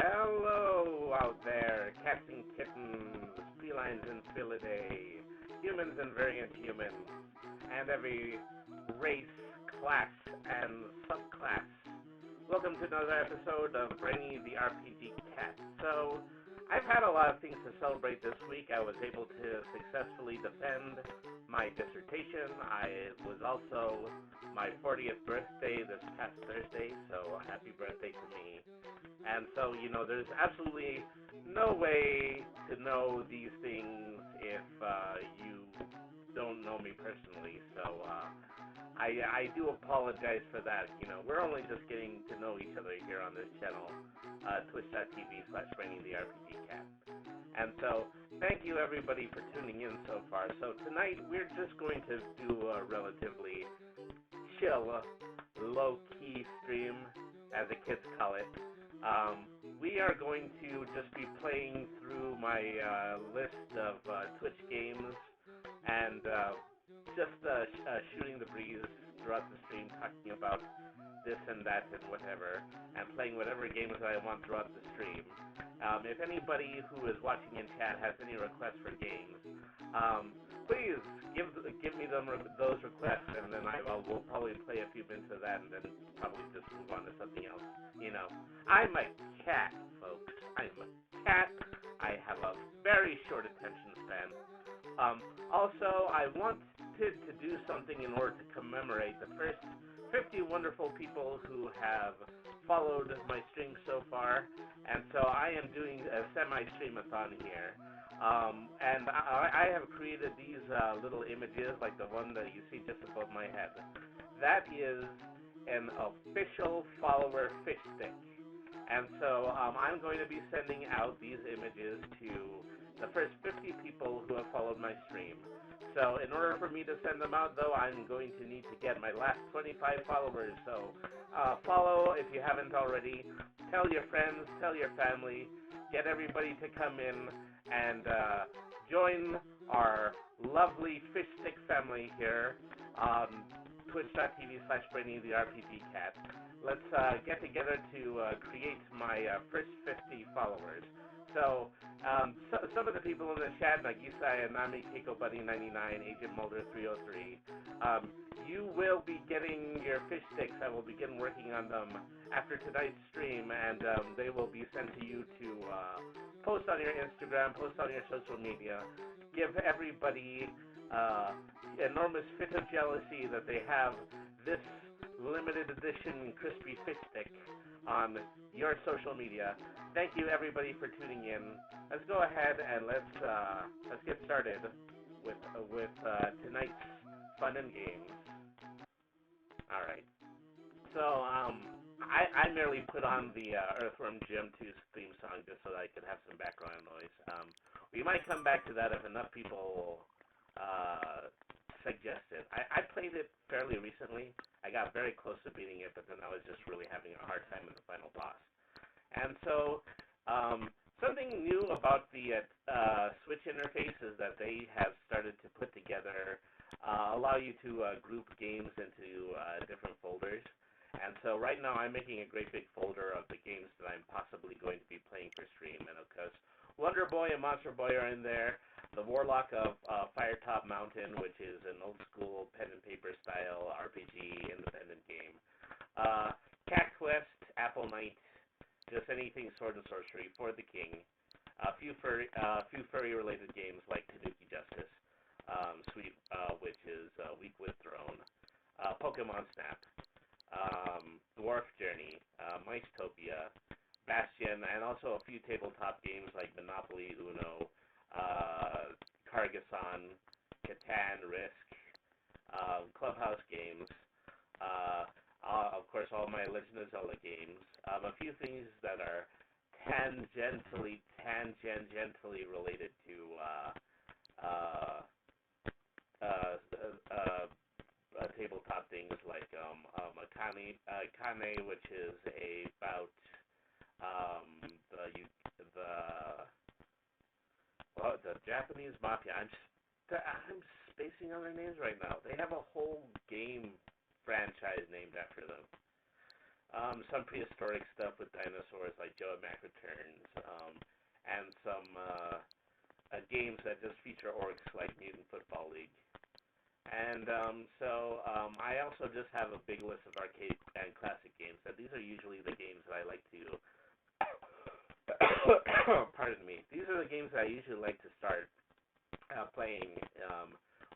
Hello out there, cats and kittens, felines and felidae, humans and variant humans, and every race, class, and subclass. Welcome to another episode of Brainy the RPG Cat. So, I've had a lot of things to celebrate this week. I was able to successfully defend my dissertation. It was also my 40th birthday this past Thursday, so happy birthday to me. And so, there's absolutely no way to know these things if you don't know me personally. So I do apologize for that. We're only just getting to know each other here on this channel, twitch.tv/Brainy the RPG Cat. And so, thank you everybody for tuning in so far. So tonight we're just going to do a relatively chill, low-key stream, as the kids call it. We are going to just be playing through my list of Twitch games and just shooting the breeze throughout the stream, talking about this and that and whatever, and playing whatever games I want throughout the stream. If anybody who is watching in chat has any requests for games, please give me those requests, and then we'll probably play a few minutes of that, and then probably just move on to something else. I'm a cat, folks. I'm a cat. I have a very short attention span. Also, I wanted to do something in order to commemorate the first 50 wonderful people who have followed my stream so far, and so I am doing a semi-streamathon here. And I have created these little images, like the one that you see just above my head. That is an official follower fish stick. And so I'm going to be sending out these images to the first 50 people who have followed my stream. So in order for me to send them out, though, I'm going to need to get my last 25 followers. So follow if you haven't already. Tell your friends, tell your family, get everybody to come in and join our lovely fish stick family here on twitch.tv/Brainy the RPG Cat. Let's get together to create my first 50 followers. So, some of the people in the chat, like Yusai, Nami, Keiko Buddy 99, Agent Mulder 303, you will be getting your fish sticks. I will begin working on them after tonight's stream, and they will be sent to you to post on your Instagram, post on your social media. Give everybody enormous fit of jealousy that they have this limited edition crispy fish stick on your social media. Thank you everybody for tuning in. Let's go ahead and let's get started with tonight's fun and games. All right. So I merely put on the Earthworm Jim 2 theme song just so that I could have some background noise. We might come back to that if enough people suggest it. I played it fairly recently. I got very close to beating it, but then I was just really having a hard time with the final boss. And so, something new about the Switch interface is that they have started to put together, allow you to group games into different folders. And so right now I'm making a great big folder of the games that I'm possibly going to be playing for stream. And of course, Wonder Boy and Monster Boy are in there. The Warlock of Firetop Mountain, which is an old school pen and paper style RPG independent game. Cat Quest, Apple Knight, just anything sword and sorcery for the king. A few furry related games like Tanuki Justice, Sweet, which is Weak with Throne, Pokemon Snap, Dwarf Journey, Micetopia, Bastion, and also a few tabletop games like Monopoly, Uno, Carcassonne, Catan, Risk, Clubhouse games, of course all my Legend of Zelda games, a few things that are tangentially related to tabletop things like Kane, which is about the Japanese mafia. I'm spacing on their names right now. They have a whole game franchise named after them. Some prehistoric stuff with dinosaurs like Joe and Mac Returns, and some games that just feature orcs like Mutant Football League. And I also just have a big list of arcade and classic games. And these are usually the games that I like to, pardon me, these are the games that I usually like to start playing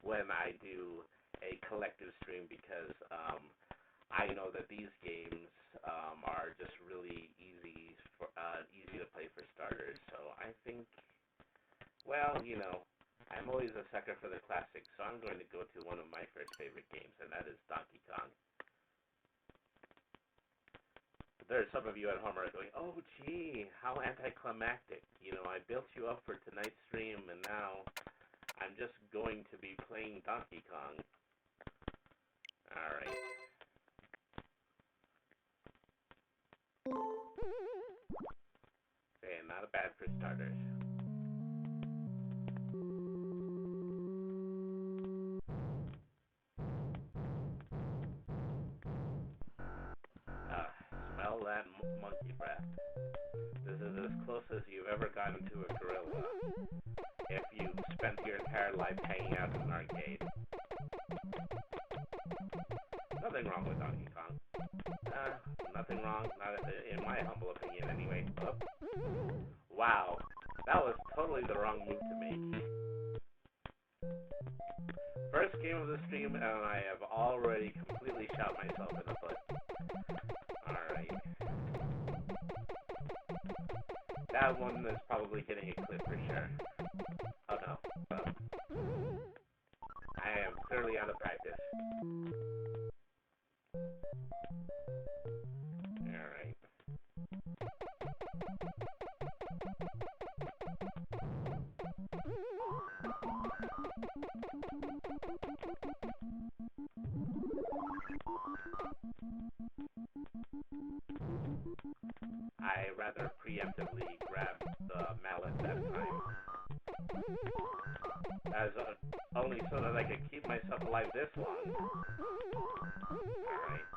when I do a collective stream because I know that these games are just really easy to play for starters. So I think, well, I'm always a sucker for the classics, so I'm going to go to one of my first favorite games, and that is Donkey Kong. There are some of you at home are going, oh, gee, how anticlimactic. I built you up for tonight's stream, and now I'm just going to be playing Donkey Kong. Alright. Okay, not bad for starters. Smell that monkey breath. This is as close as you've ever gotten to a gorilla if you've spent your entire life hanging out in an arcade. Nothing wrong with Donkey Kong. Nothing wrong, not in my humble opinion anyway. Oh. Wow, that was totally the wrong move to make. First game of the stream, and I have already completely shot myself in the foot. Alright. That one is probably getting a clip for sure. Oh no. I am clearly out of practice. Alright. I rather preemptively grabbed the mallet that time. As only so that I could keep myself alive this long. Alright.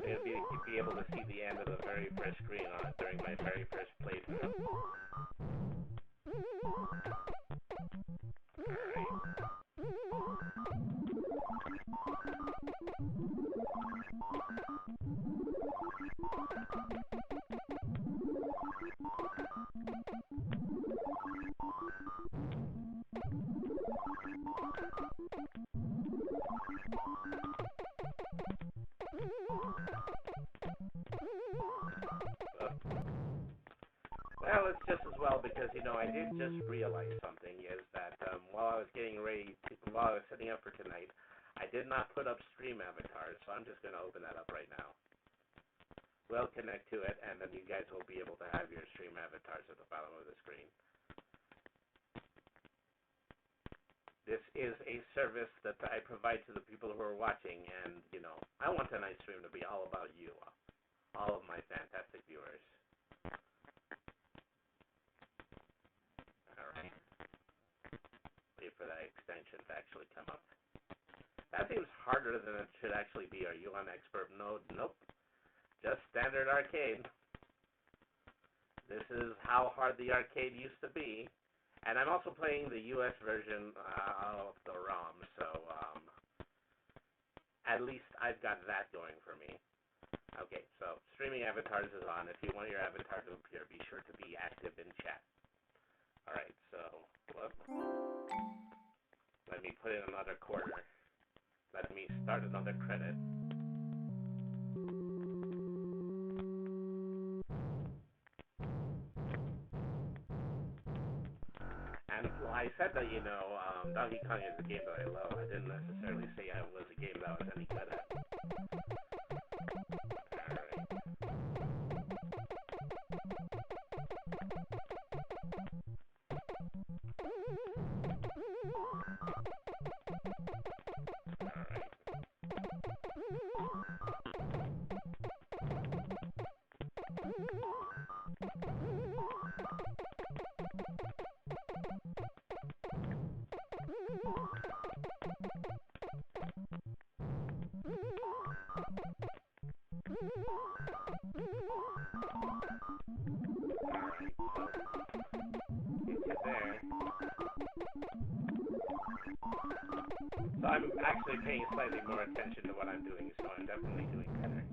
It'd be able to see the end of the very first screen on it during my very first playthrough. Well, it's just as well because, I did just realize something, is that while I was setting up for tonight, I did not put up stream avatars, so I'm just going to open that up right now. We'll connect to it, and then you guys will be able to have your stream avatars at the bottom of the screen. This is a service that I provide to the people who are watching, and, I want tonight's stream to be all about you, all of my fantastic viewers. Alright. Wait for that extension to actually come up. That seems harder than it should actually be. Are you on expert mode? Nope. Just standard arcade. This is how hard the arcade used to be. And I'm also playing the US version of the ROM, so at least I've got that going for me. Okay, so streaming avatars is on. If you want your avatar to appear, be sure to be active in chat. Alright, so, whoop. Let me put in another quarter. Let me start another credit. And I said that, Donkey Kong is a game that I love. I didn't necessarily say it was a game that I was any good at. there. So I'm actually paying slightly more attention to what I'm doing, so I'm definitely doing better.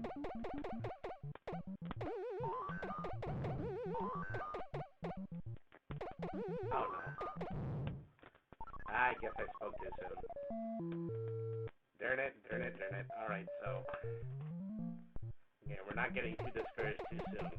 Oh no. I guess I spoke too soon. Darn it, darn it, darn it. Alright, so... yeah, we're not getting too discouraged too soon.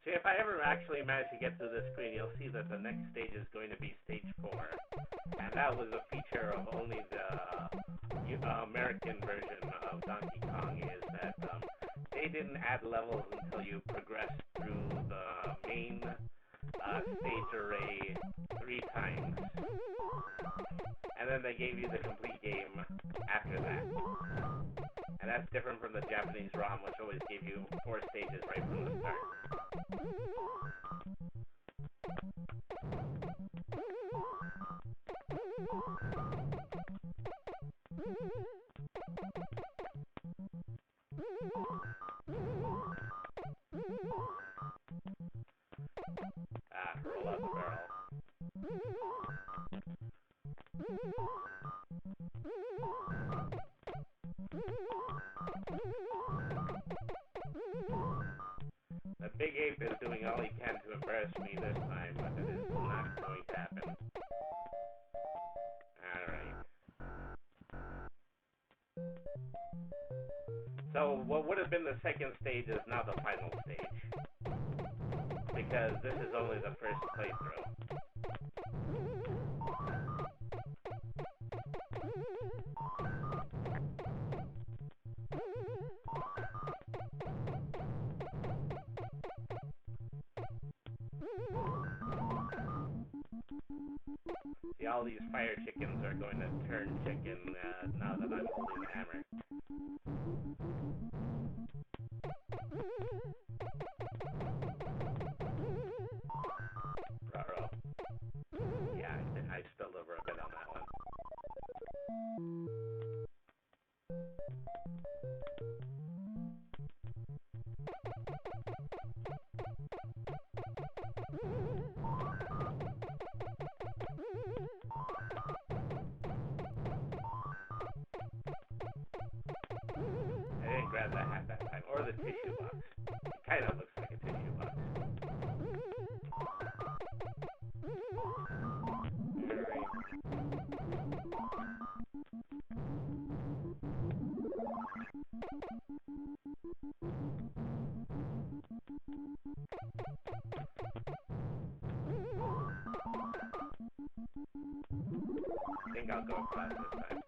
See, if I ever actually manage to get through this screen, you'll see that the next stage is going to be stage 4. And that was a feature of only the American version of Donkey Kong, is that they didn't add levels until you progressed through the main stage array 3 times. And then they gave you the complete game after that. And that's different from the Japanese ROM, which always gave you 4 stages right from the start. Roll out the barrel. The big ape is doing all he can to embarrass me this time, but it is not going to happen. Alright. So, what would have been the second stage is now the final stage. Because this is only the first playthrough. See, all these fire chickens are going to turn chicken now that I'm holding the hammer. Ruh-roh. Yeah, I spilled over a bit on that one. I didn't grab the hat that time, or the tissue box. It kind of looks like a tissue box. I think I'll go across this time.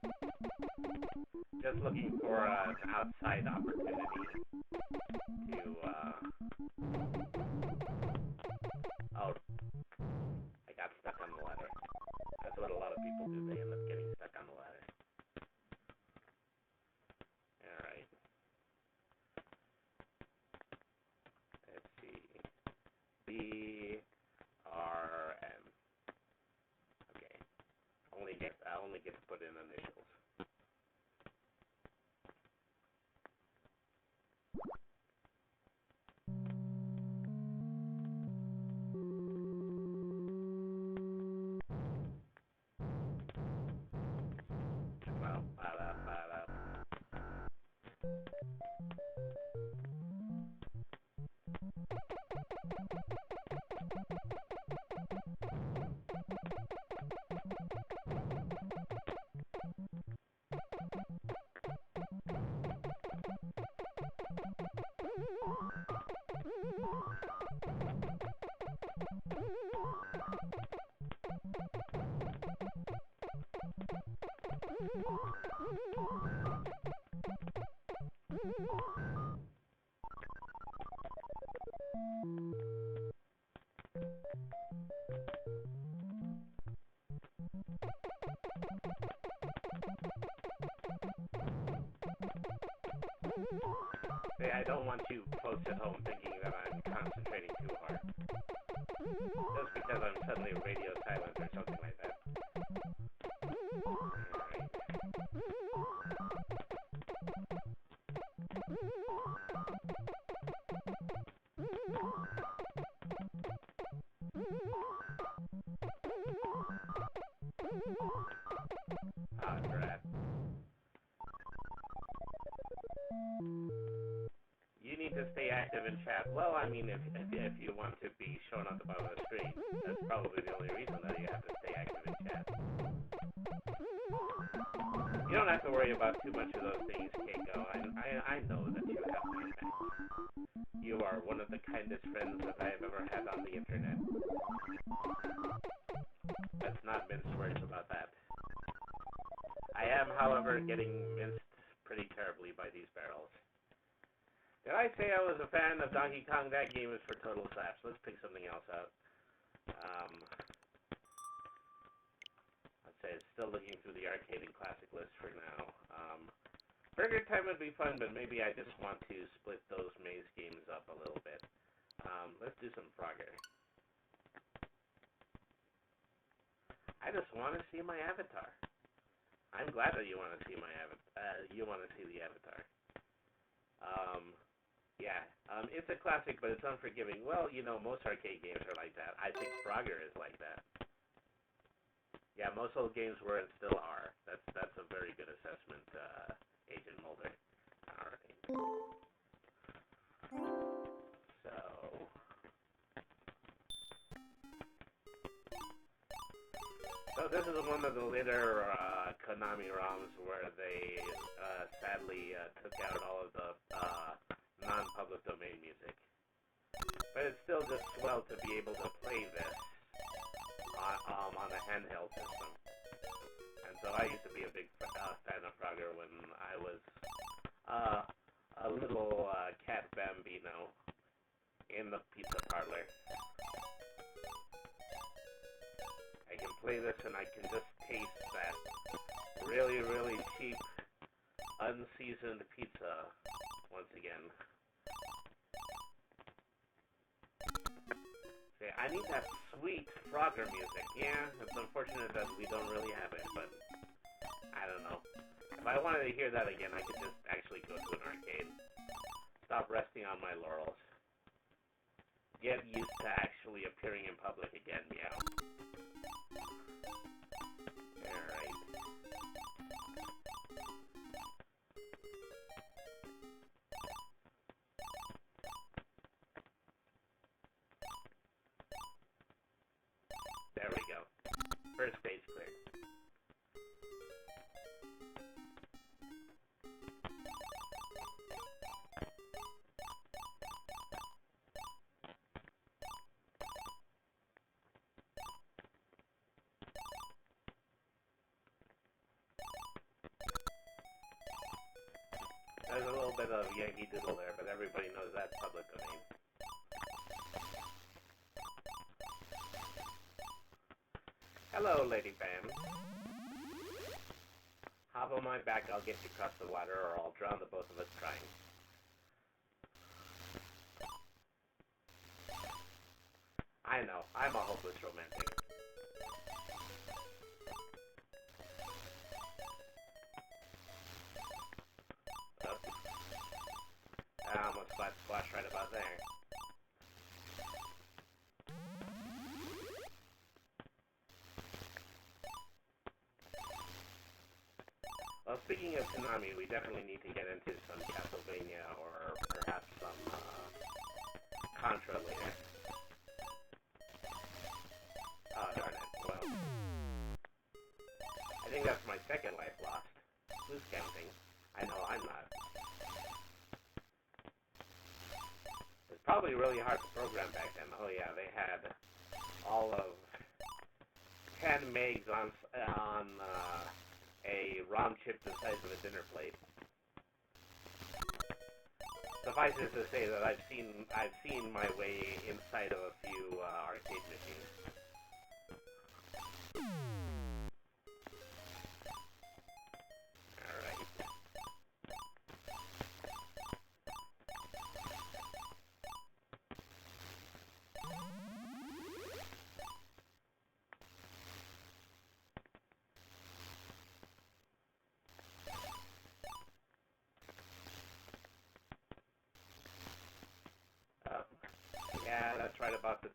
Just looking for an outside opportunity to, oh, I got stuck on the ladder. That's what a lot of people do, they end up getting stuck on the ladder. Alright. Let's see. B, R, M. Okay. I only get to put in initials. don't want you folks at home thinking that I'm concentrating too hard. Just because I'm suddenly radio silent or something like that. Ah, drat. You need to stay active in chat. Well, I mean, if you want to be shown on the bottom of the screen, that's probably the only reason that you have to stay active in chat. You don't have to worry about too much of those things, Keiko. I know that you have my back. You are one of the kindest friends that I have ever had on the internet. Let's not mince words about that. I am, however, getting minced pretty terribly by these barrels. Did I say I was a fan of Donkey Kong? That game is for total slaps. Let's pick something else out. Let's say it's still looking through the arcade and classic list for now. Burger Time would be fun, but maybe I just want to split those maze games up a little bit. Let's do some Frogger. I just want to see my avatar. I'm glad that you want to see my you want to see the avatar. Yeah, it's a classic, but it's unforgiving. Well, you know, most arcade games are like that. I think Frogger is like that. Yeah, most old games were and still are. That's a very good assessment, Agent Mulder. Alright. So this is one of the later Konami ROMs where they sadly took out all of the non-public domain music. But it's still just swell to be able to play this on a handheld system. And so I used to be a big fan of Frogger when I was a little cat bambino in the pizza parlor. I can play this and I can just taste that really, really cheap, unseasoned pizza once again. Okay, I need that sweet Frogger music. Yeah, it's unfortunate that we don't really have it, but I don't know. If I wanted to hear that again, I could just actually go to an arcade. Stop resting on my laurels. Get used to actually appearing in public again, meow. Alright. There we go. First stage cleared. There's a little bit of Yankee Doodle there, but everybody knows that's public domain. Hello, Lady Bam. Hop on my back, I'll get you across the water, or I'll drown the both of us trying. I know, I'm a hopeless romantic. I almost splash right about there. Well, speaking of Konami, we definitely need to get into some Castlevania or perhaps some Contra later. Oh, darn it. Well, I think that's my second life lost. Who's counting? I know I'm not. It's probably really hard to program back then. Oh yeah, they had all of 10 megs on a ROM chip the size of a dinner plate. Suffice it to say that I've seen my way inside of a few arcade machines. Alright.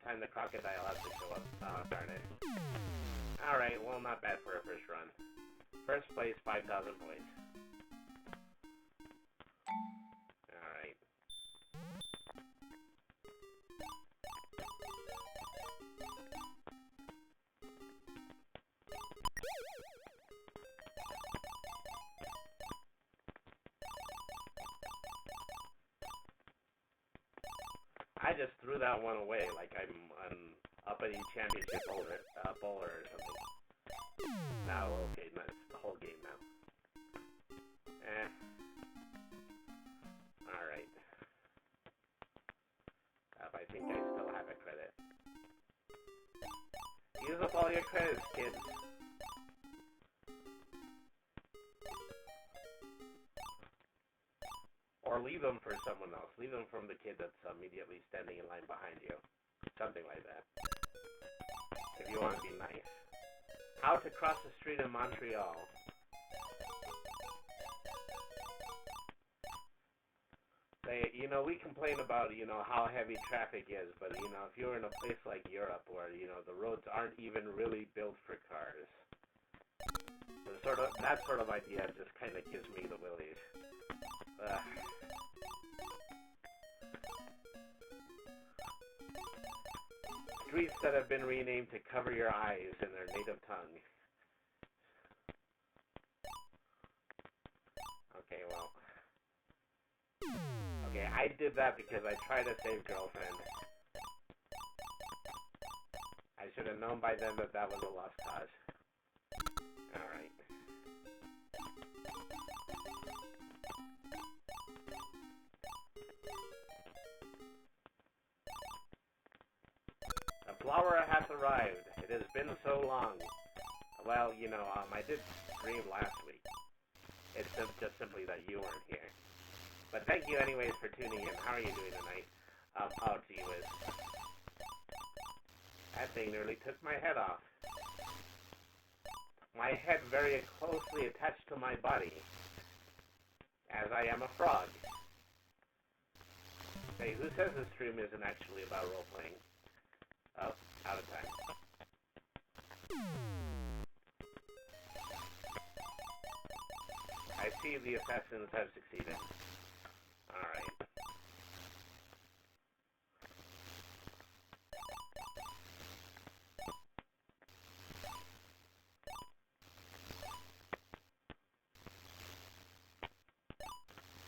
time the crocodile has to show up. Oh, darn it. Alright, well, not bad for a first run. First place, 5,000 points. Alright. I just threw that one away like I'm an uppity championship bowler or something. Now, okay, no, it's the whole game now. Alright. I think I still have a credit. Use up all your credits, kids. Or leave them for someone else. Leave them from the kid that's immediately standing in line behind you. Something like that. If you want to be nice. How to cross the street in Montreal. Say, you know, we complain about, you know, how heavy traffic is, but, you know, if you're in a place like Europe where, you know, the roads aren't even really built for cars. That sort of idea just kind of gives me the willies. Streets that have been renamed to cover your eyes in their native tongue. Okay, well. Okay, I did that because I tried to save girlfriend. I should have known by then that that was a lost cause. Alright. The flower hath arrived. It has been so long. Well, you know, I did stream last week. It's just simply that you weren't here. But thank you anyways for tuning in. How are you doing tonight? Oh, gee whiz. That thing nearly took my head off. My head very closely attached to my body, as I am a frog. Hey, who says this stream isn't actually about role-playing? Oh, out of time. I see the assassins have succeeded. Alright.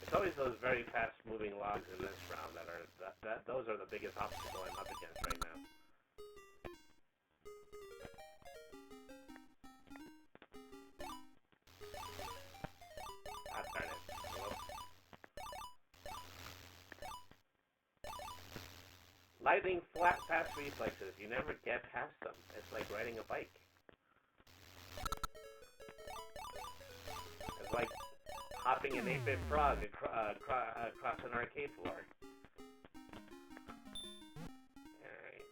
It's always those very fast-moving logs in this round those are the biggest obstacle I'm up against right now. Ah, darn it. Hello? Lightning fast reflexes. You never get past them. It's like riding a bike. It's like hopping an 8-bit frog across an arcade floor. Alright.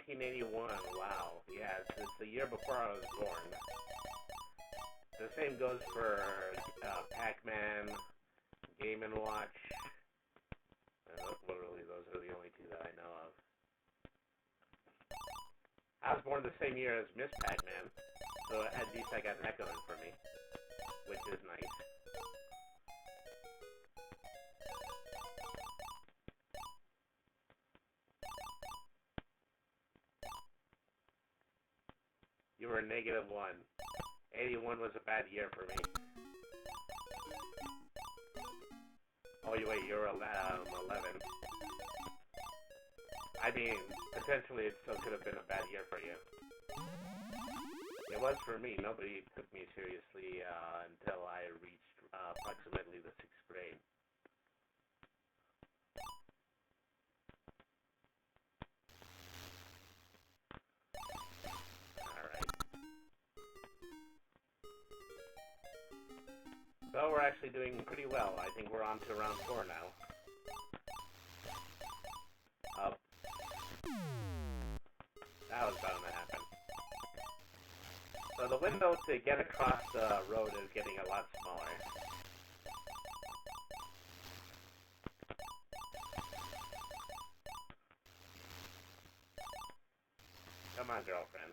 $1981, wow. Yeah, it's the year before I was born. The same goes for Pac-Man, Game & Watch. Literally, those are the only two that I know of. I was born the same year as Miss Pac-Man, so at least I got that going for me, which is nice. You were -1. 81 was a bad year for me. Oh, wait, you're 11. I mean, potentially it still could have been a bad year for you. It was for me. Nobody took me seriously until I reached approximately the 6th grade. So we're actually doing pretty well. I think we're on to round 4 now. That was bound to happen. So the window to get across the road is getting a lot smaller. Come on, girlfriend.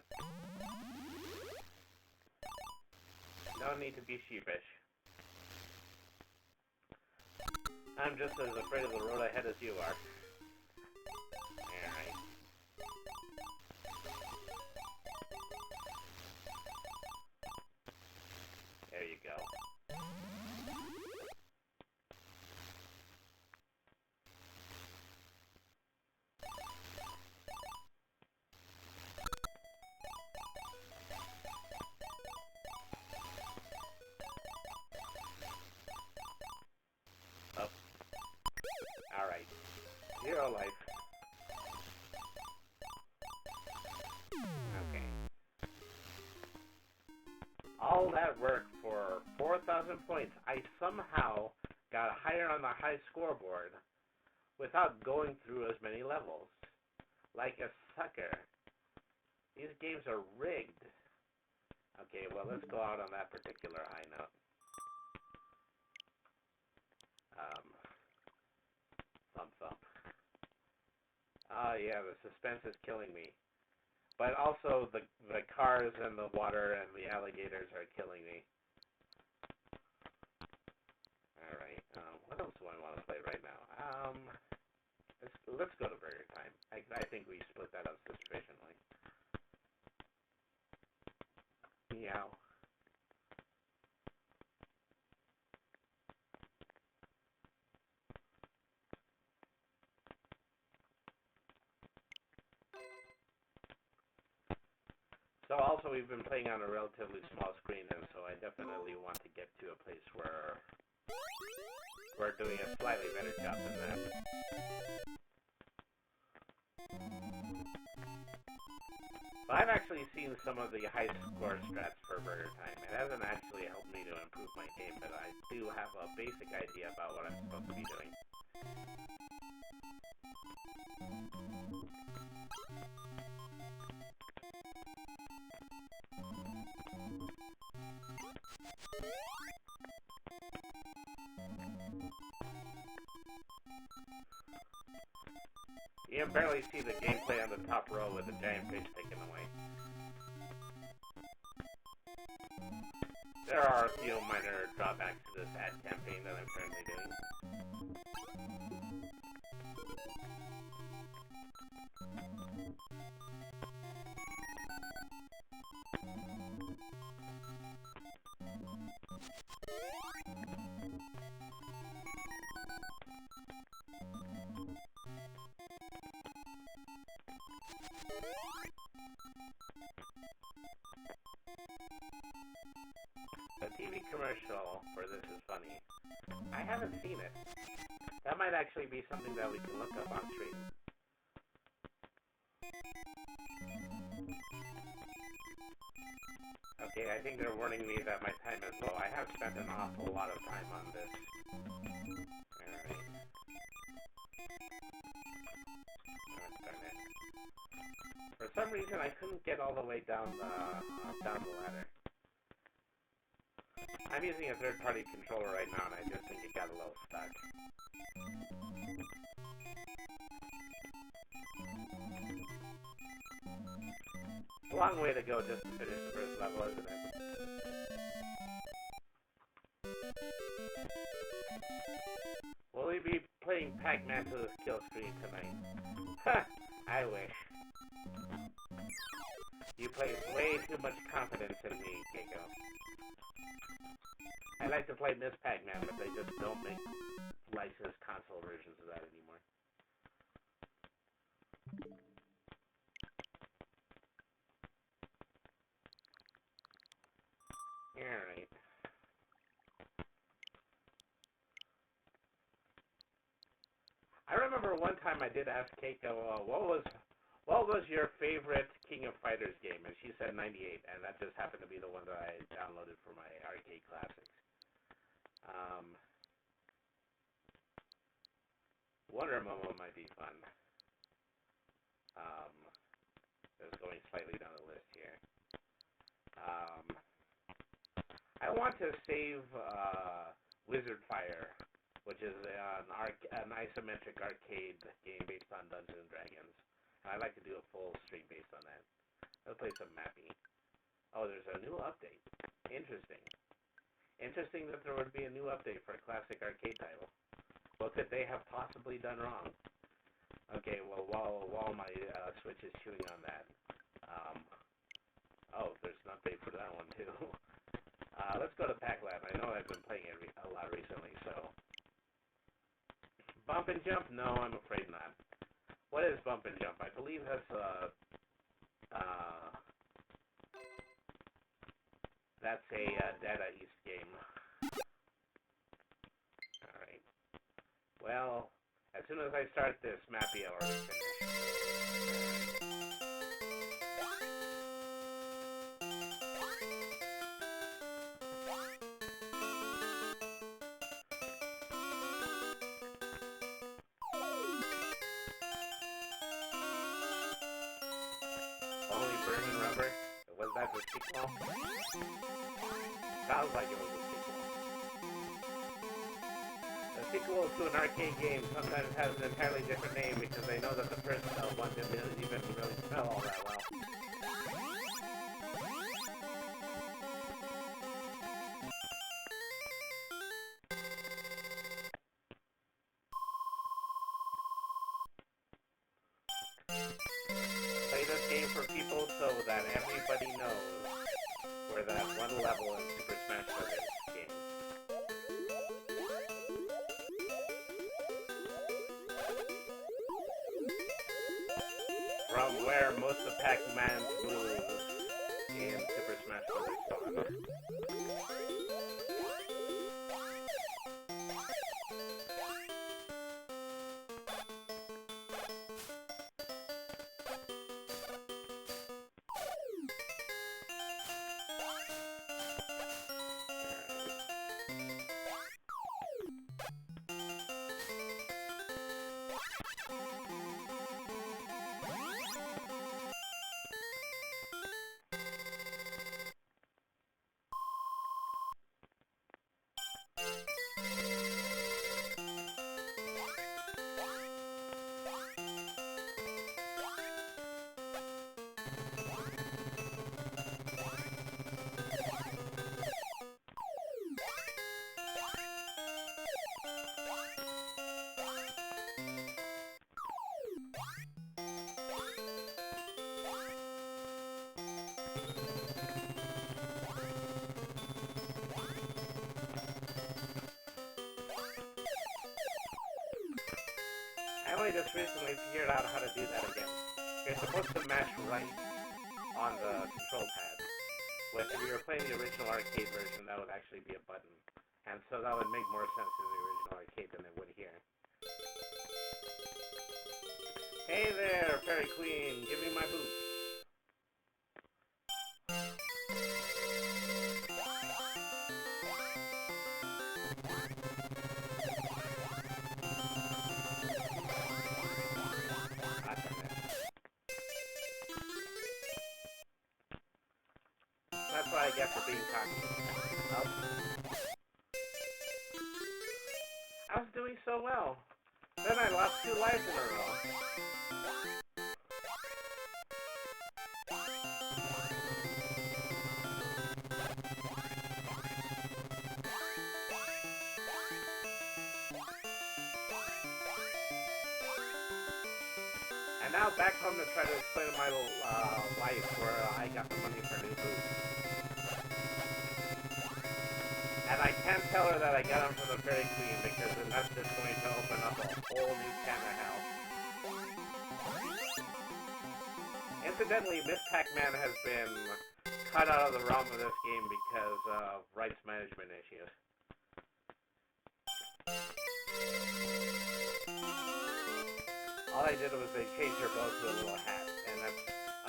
No need to be sheepish. I'm just as afraid of the road ahead as you are. Alright. There you go. Up. Alright. 0 life. Okay. All that work for 4,000 points. I somehow got higher on the high scoreboard without going through as many levels. Like a sucker. These games are rigged. Okay, well, let's go out on that particular high note. Thump thump. Oh yeah, the suspense is killing me. But also the cars and the water and the alligators are killing me. Alright, what else do I want to play right now? Let's go to Burger Time. I think we split that up sufficiently. Meow. So also we've been playing on a relatively small screen, and so I definitely want to get to a place where we're doing a slightly better job than that. So I've actually seen some of the high score strats for Burger Time. It hasn't actually helped me to improve my game, but I do have a basic idea about what I'm supposed to be doing. You can barely see the gameplay on the top row with the giant fish taken away. There are a few minor drawbacks to this ad campaign that I'm currently doing. The TV commercial for this is funny. I haven't seen it. That might actually be something that we can look up on stream. Okay, I think they're warning me that my time is low. I have spent an awful lot of time on this. Alright. Oh, darn it. For some reason, I couldn't get all the way down the ladder. I'm using a third-party controller right now, and I just think it got a little stuck. It's a long way to go just to finish the first level, isn't it? Will we be playing Pac-Man to the kill screen tonight? Ha! I wish. You place way too much confidence in me, Keiko. I like to play Miss Pac-Man, but they just don't make licensed console versions of that anymore. Alright. I remember one time I did ask Keiko, what was your favorite King of Fighters game? And she said 98, and that just happened to be the one that I downloaded for my arcade classics. Wonder Momo might be fun. Just going slightly down the list here. I want to save Wizard Fire, which is an isometric arcade game based on Dungeons and Dragons. And I'd like to do a full stream based on that. Let's play some Mappy. Oh, there's a new update. Interesting. Interesting that there would be a new update for a classic arcade title. What could they have possibly done wrong? Okay, well, while my Switch is chewing on that, oh, there's an update for that one too. Let's go to Mappy Land. I know I've been playing it a lot recently, so. Bump and jump? No, I'm afraid not. What is bump and jump? I believe that's a Data East game. Alright. Well, as soon as I start this, Mappy already finished. Only Burning Rubber? Was that the sequel? Sounds like it was a sequel. The sequel to an arcade game sometimes has an entirely different name because they know that the first one didn't even really sell all that well. Play this game for people so that everybody knows where that one level in Super Smash Bros. Game. From where most of Pac-Man's moves in Super Smash Bros. Spawn. I only just recently figured out how to do that again. You're supposed to mash right on the control pad. If you were playing the original arcade version, that would actually be a button. And so that would make more sense in the original arcade than it would here. Hey there, Fairy Queen, give me my boots. That's what I get for being cocky. Oh. I was doing so well. Then I lost 2 lives in a row. And now back home to try to explain my life where I got the money for new boots. And I can't tell her that I got them from the Fairy Queen because then that's just going to open up a whole new can of hell. Incidentally, Miss Pac-Man has been cut out of the realm of this game because of rights management issues. All I did was they changed her bow to a little hat, and that's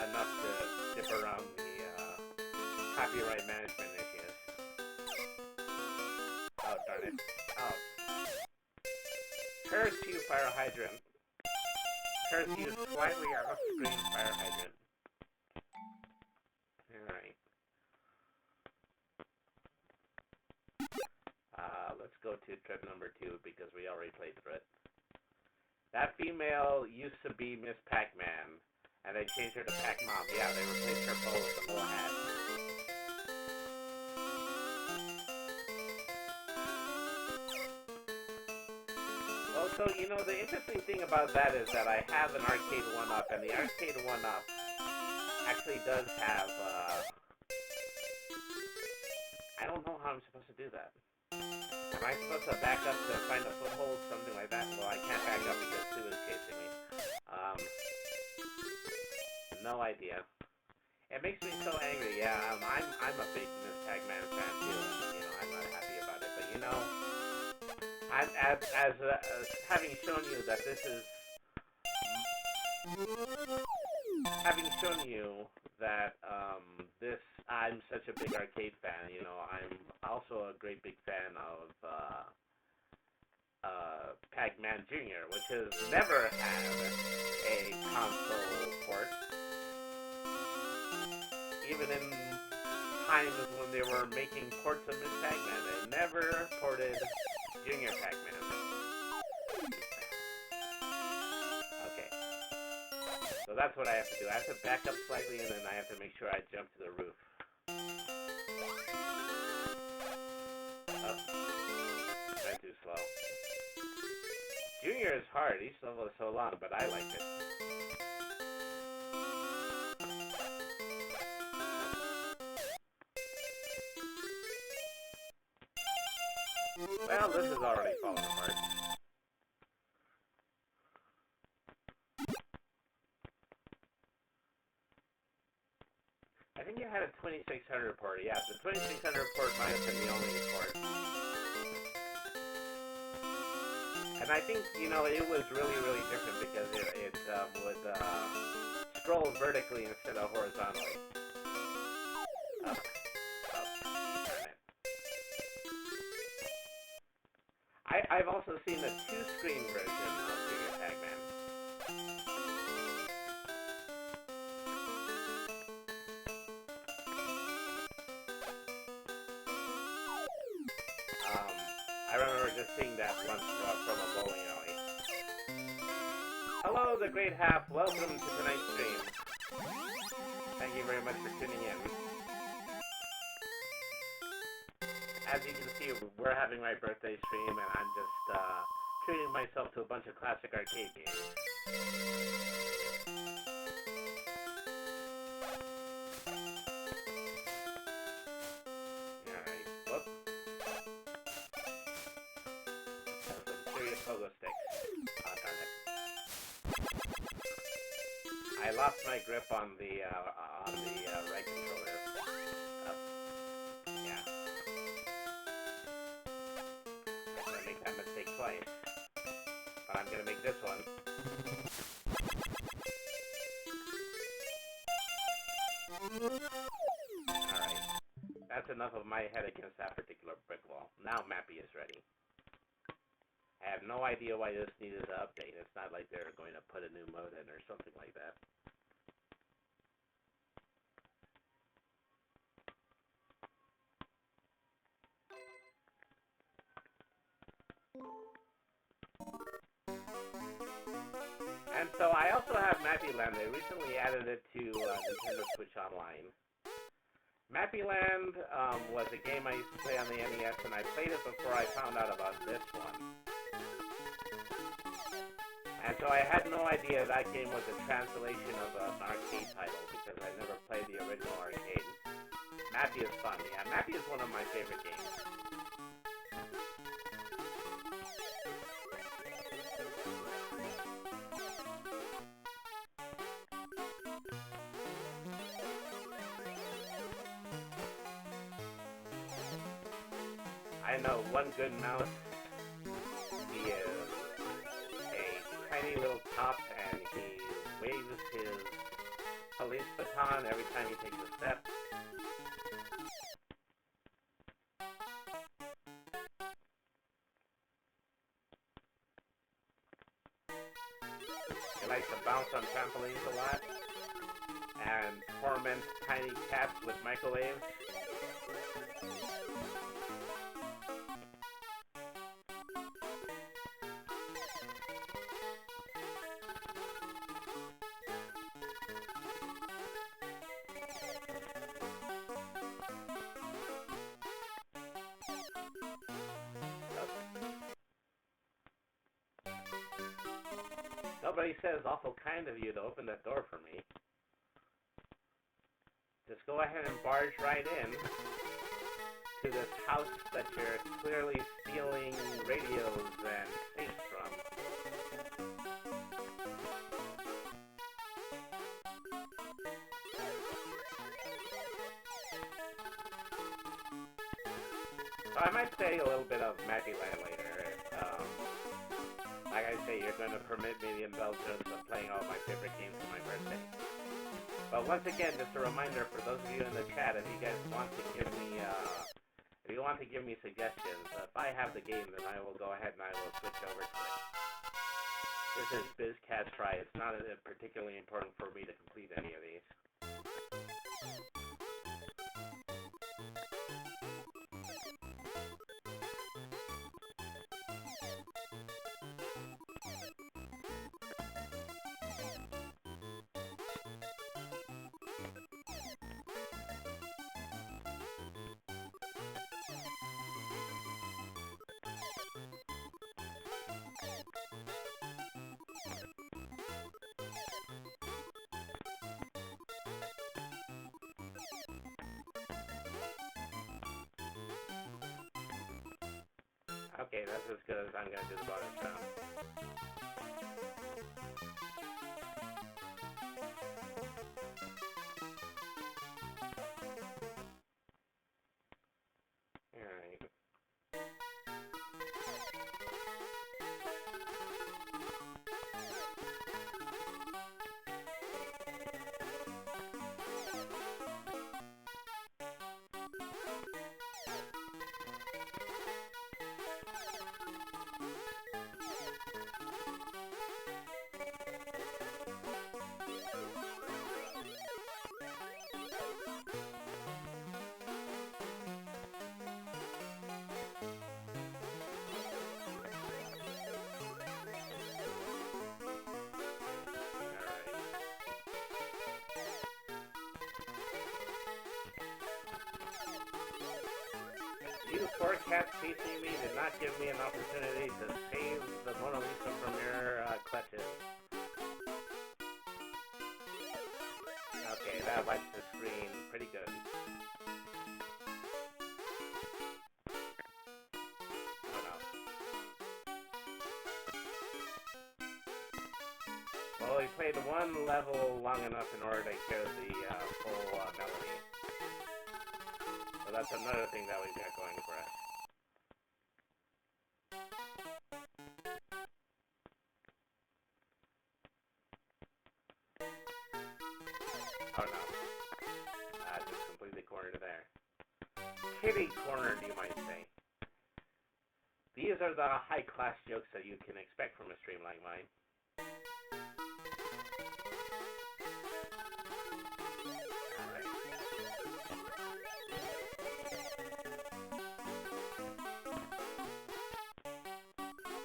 enough to dip around the copyright management issues. Oh, darn it. Oh. Curse you, fire hydrant. Curse used slightly off-screen fire hydrant. Alright. Let's go to trip number 2 because we already played through it. That female used to be Miss Pac-Man, and they changed her to Pac-Mom. Yeah, they replaced her bow with a little hat. Well, so, you know, the interesting thing about that is that I have an arcade 1-up, and the arcade 1-up actually does have, I don't know how I'm supposed to do that. Am I supposed to back up to find a foothold, something like that? Well, I can't back up because Sue is chasing me. No idea. It makes me so angry. Yeah, I'm a big Miss Pac-Man fan too, and, you know, I'm not happy about it. But, you know, as having shown you that this is, having shown you that this, I'm such a big arcade fan. You know, I'm also a great big fan of Pac-Man Jr., which has never had a console port. Even in times when they were making ports of Miss Pac-Man, they never ported Junior Pac-Man. Okay. So that's what I have to do. I have to back up slightly, and then I have to make sure I jump to the roof. Went too slow. Junior is hard. Each level is so long, but I liked it. Well, this is already falling apart. I think you had a 2600 port. Yeah, the 2600 port might have been the only port. And I think, you know, it was really, really different because it would scroll vertically instead of horizontally. Up. I've also seen the 2-screen version of Junior Pac-Man. I remember just seeing that once from a bowling alley. Hello, the Great Half. Welcome to tonight's stream. Thank you very much for tuning in. As you can see, we're having my birthday stream, and I'm just treating myself to a bunch of classic arcade games. Alright, whoop. That's some serious pogo sticks. Oh, darn it. I lost my grip on the right controller. Yeah. Make that mistake twice. But I'm gonna make this one. Alright. That's enough of my head against that particular brick wall. Now Mappy is ready. I have no idea why this needed to update. It's not like they're going to put a new mode in or something like that. And so I also have Mappy Land. They recently added it to Nintendo Switch Online. Mappy Land was a game I used to play on the NES, and I played it before I found out about this one. And so I had no idea that game was a translation of an arcade title because I never played the original arcade. Mappy is fun. Yeah, Mappy is one of my favorite games. I know one good mouse. He is a tiny little top, and he waves his police baton every time he takes a step. I like to bounce on trampolines a lot and torment tiny cats with microwaves. Nobody says awful kind of you to open that door for me. Just go ahead and barge right in to this house that you're clearly stealing radios and tapes from. So I might say a little bit of Mappy Land later. Like I say, you're going to permit me the indulgence of playing all my favorite games for my birthday. But once again, just a reminder for those of you in the chat, if you guys want to give me, suggestions, if I have the game, then I will go ahead and I will switch over to it. This is BizCat Try. It's not particularly important for me to complete any of these. Okay, that's as good as I'm going to do the bonus round. Alright. You poor cats chasing me did not give me an opportunity to save the Mona Lisa from your clutches. Okay, that wipes the screen pretty good. Oh no. Well, we played one level long enough in order to hear the full melody. So that's another thing that we've got going for us. Oh no. Just completely cornered there. Kitty cornered, you might say. These are the high-class jokes that you can expect from a stream like mine.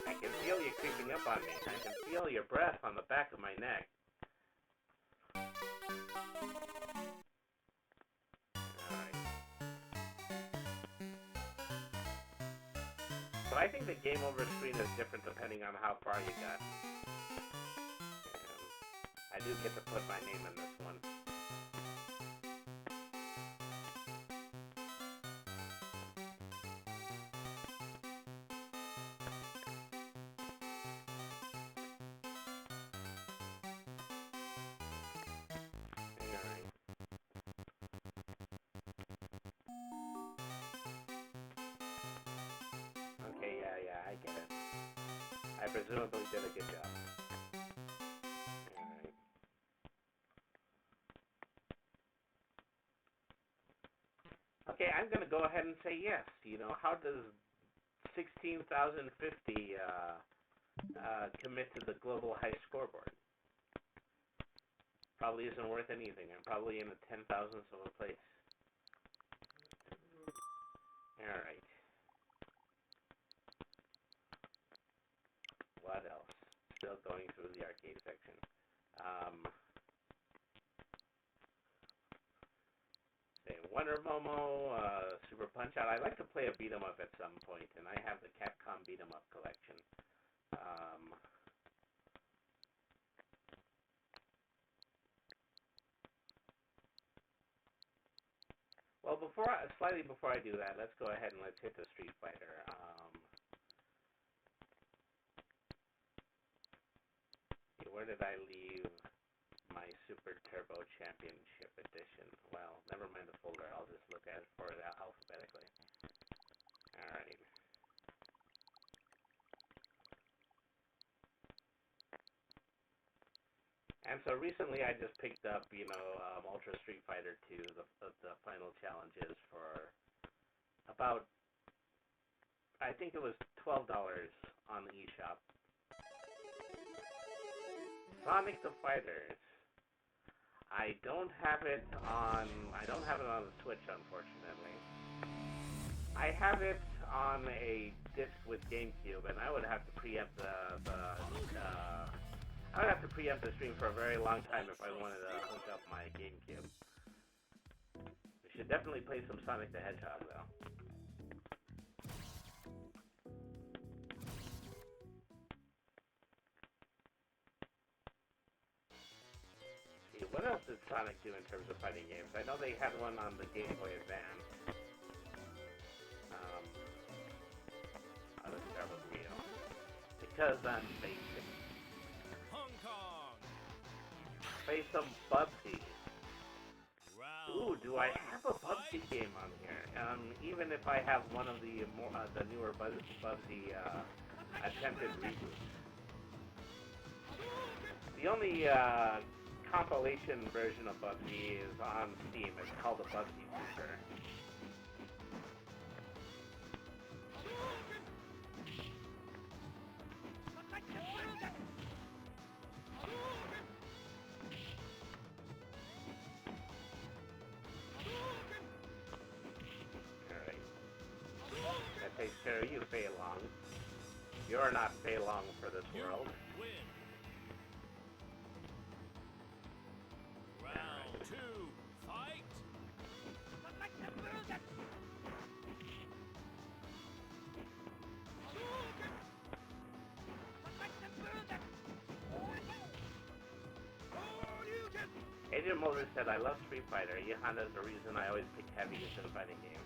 I can feel you creeping up on me. I can feel your breath on the back of my neck. Alright. So I think the game over screen is different depending on how far you got. I do get to put my name in this one. Okay, yeah, I get it. I presumably did a good job. Alright. Okay, I'm going to go ahead and say yes. You know, how does 16,050 commit to the global high scoreboard? Probably isn't worth anything. I'm probably in the 10,000th of a place. Alright. What else? Still going through the arcade section. Say Wonder Momo, Super Punch Out. I'd like to play a beat 'em up at some point, and I have the Capcom beat 'em up collection. Well, slightly before I do that, let's go ahead and let's hit the Street Fighter. Where did I leave my Super Turbo Championship Edition? Well, never mind the folder. I'll just look at it for it alphabetically. Alright. And so recently I just picked up, Ultra Street Fighter 2, the final challenges for about, I think it was $12 on the eShop. Sonic the Fighters. I don't have it on the Switch, unfortunately. I have it on a disc with GameCube, and I would have to preempt the stream for a very long time if I wanted to hook up my GameCube. We should definitely play some Sonic the Hedgehog, though. See, what else did Sonic do in terms of fighting games? I know they had one on the Game Boy Advance. Let's start with Rio. Because I'm basic. Hong Kong. Play some Bubsy. Ooh, do I have a Bubsy game on here? Even if I have one of the newer Bubsy attempted reboots. The only compilation version of Bubsy is on Steam. It's called the Bubsy Super. Takes care of you, Fei Long. You're not Fei Long for this world. Win. Round 2, fight. Agent Mulder said, I love Street Fighter. Honda is the reason I always pick heavy in fighting games.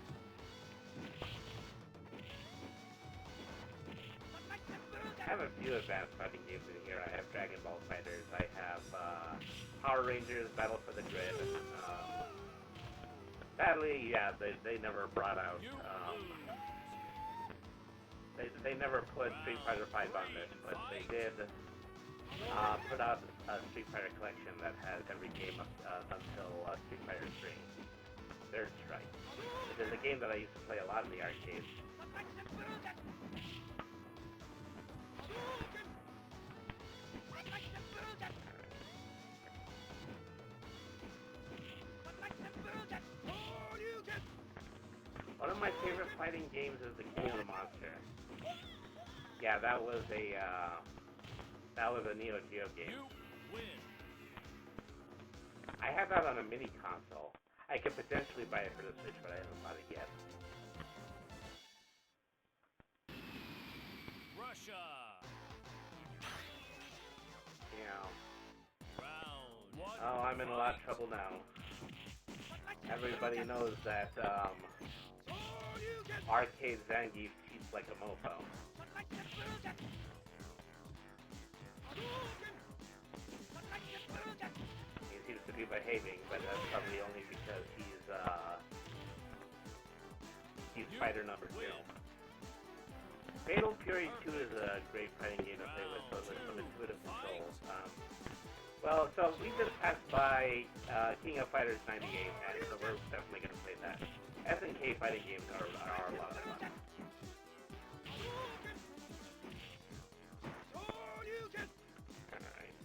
I have a few advanced fighting games in here. I have Dragon Ball Fighters. I have Power Rangers, Battle for the Grid. Sadly, yeah, they never brought out. They never put Street Fighter 5 on this, but they did put out a Street Fighter collection that has every game until Street Fighter 3. Third Strike. It is a game that I used to play a lot in the arcade. One of my favorite fighting games is the King of the Monster. Yeah, that was a Neo Geo game. I have that on a mini console. I could potentially buy it for the Switch, but I haven't bought it yet. Russia. Yeah. Round 1. Oh, I'm in a lot of trouble now. Everybody knows that Arcade Zangief cheats like a mofo. He seems to be behaving, but that's probably only because he's fighter number 2. Fatal Fury 2 is a great fighting game to play with some intuitive controls. Well, so we just passed by King of Fighters 98, and so we're definitely going to play that. SNK fighting games are a lot of fun. Alright.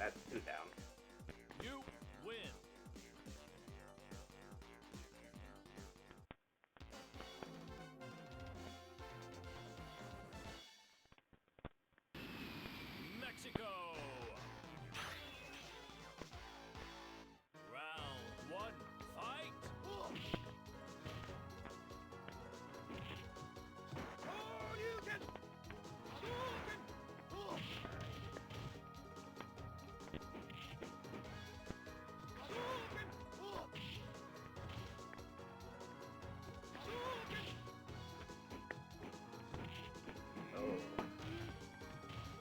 That's 2 down. You win. Mexico. Round 1, fight. Oh.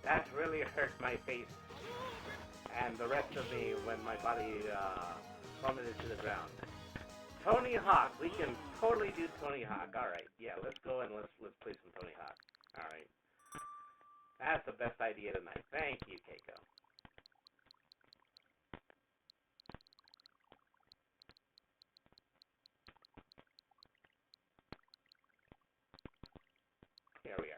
That really hurt my face and the rest of me when my body plummeted to the ground. Tony Hawk. We can totally do Tony Hawk. Alright, yeah, let's go and let's play some Tony Hawk. Alright. That's the best idea tonight. Thank you, Keiko. Here we are.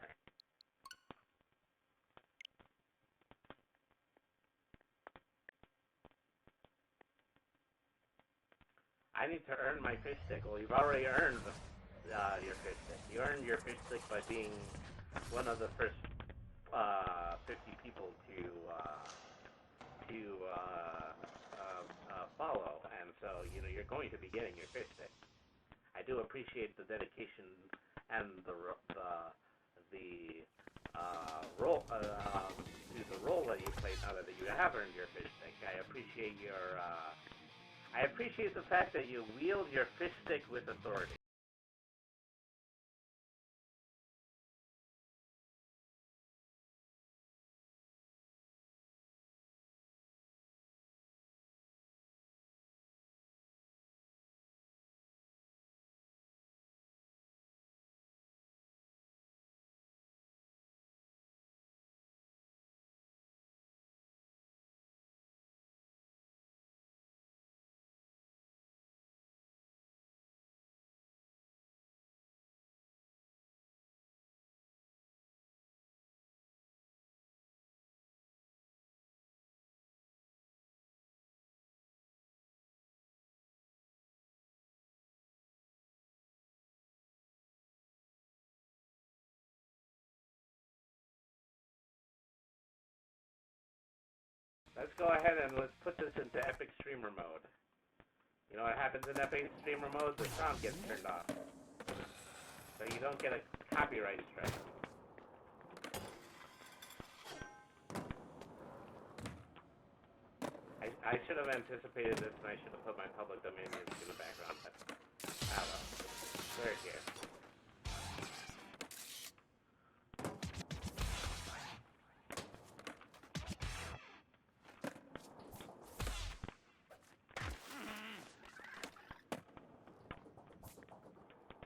I need to earn my fish stick. Well, you've already earned your fish stick. You earned your fish stick by being one of the first 50 people to follow, and so you're going to be getting your fish stick. I do appreciate the dedication and the role that you played now that you have earned your fish stick. I appreciate I appreciate the fact that you wield your fish stick with authority. Let's go ahead and let's put this into epic streamer mode. You know what happens in epic streamer mode? The sound gets turned off. So you don't get a copyright strike. I should have anticipated this and I should have put my public domain music in the background, but well. We're here.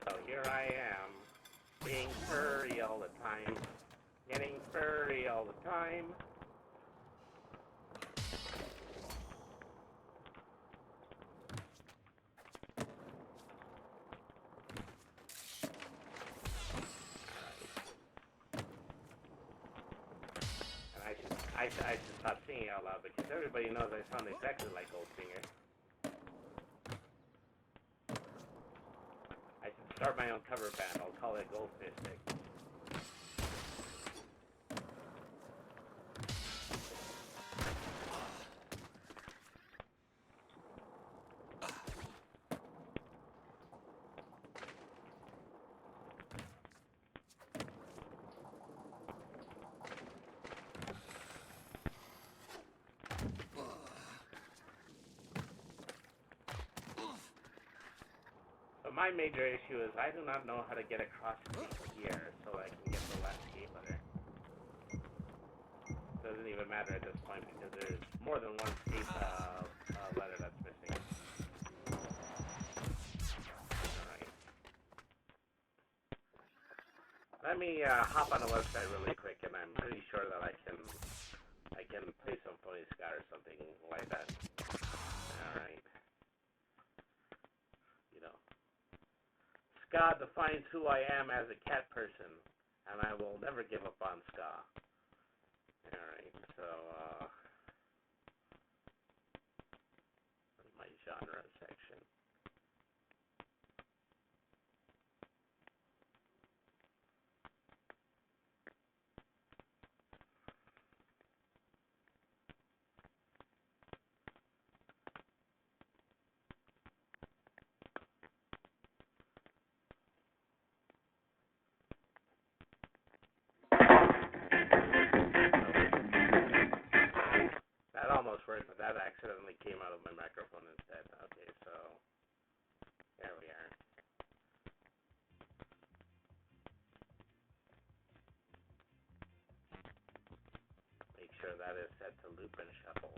So here I am, being furry all the time, getting furry all the time. I should stop singing out loud because everybody knows I sound exactly like Goldfinger. I should start my own cover band. I'll call it Goldfish Stick. My major issue is I do not know how to get across here so I can get the last key letter. Doesn't even matter at this point because there's more than one escape letter that's missing. Alright. Let me hop on a website really quick and I'm pretty sure that I can play some Pony Ska or something like that. Alright. Ska defines who I am as a cat person, and I will never give up on Ska. Alright, so, accidentally came out of my microphone instead. Okay, so there we are. Make sure that is set to loop and shuffle.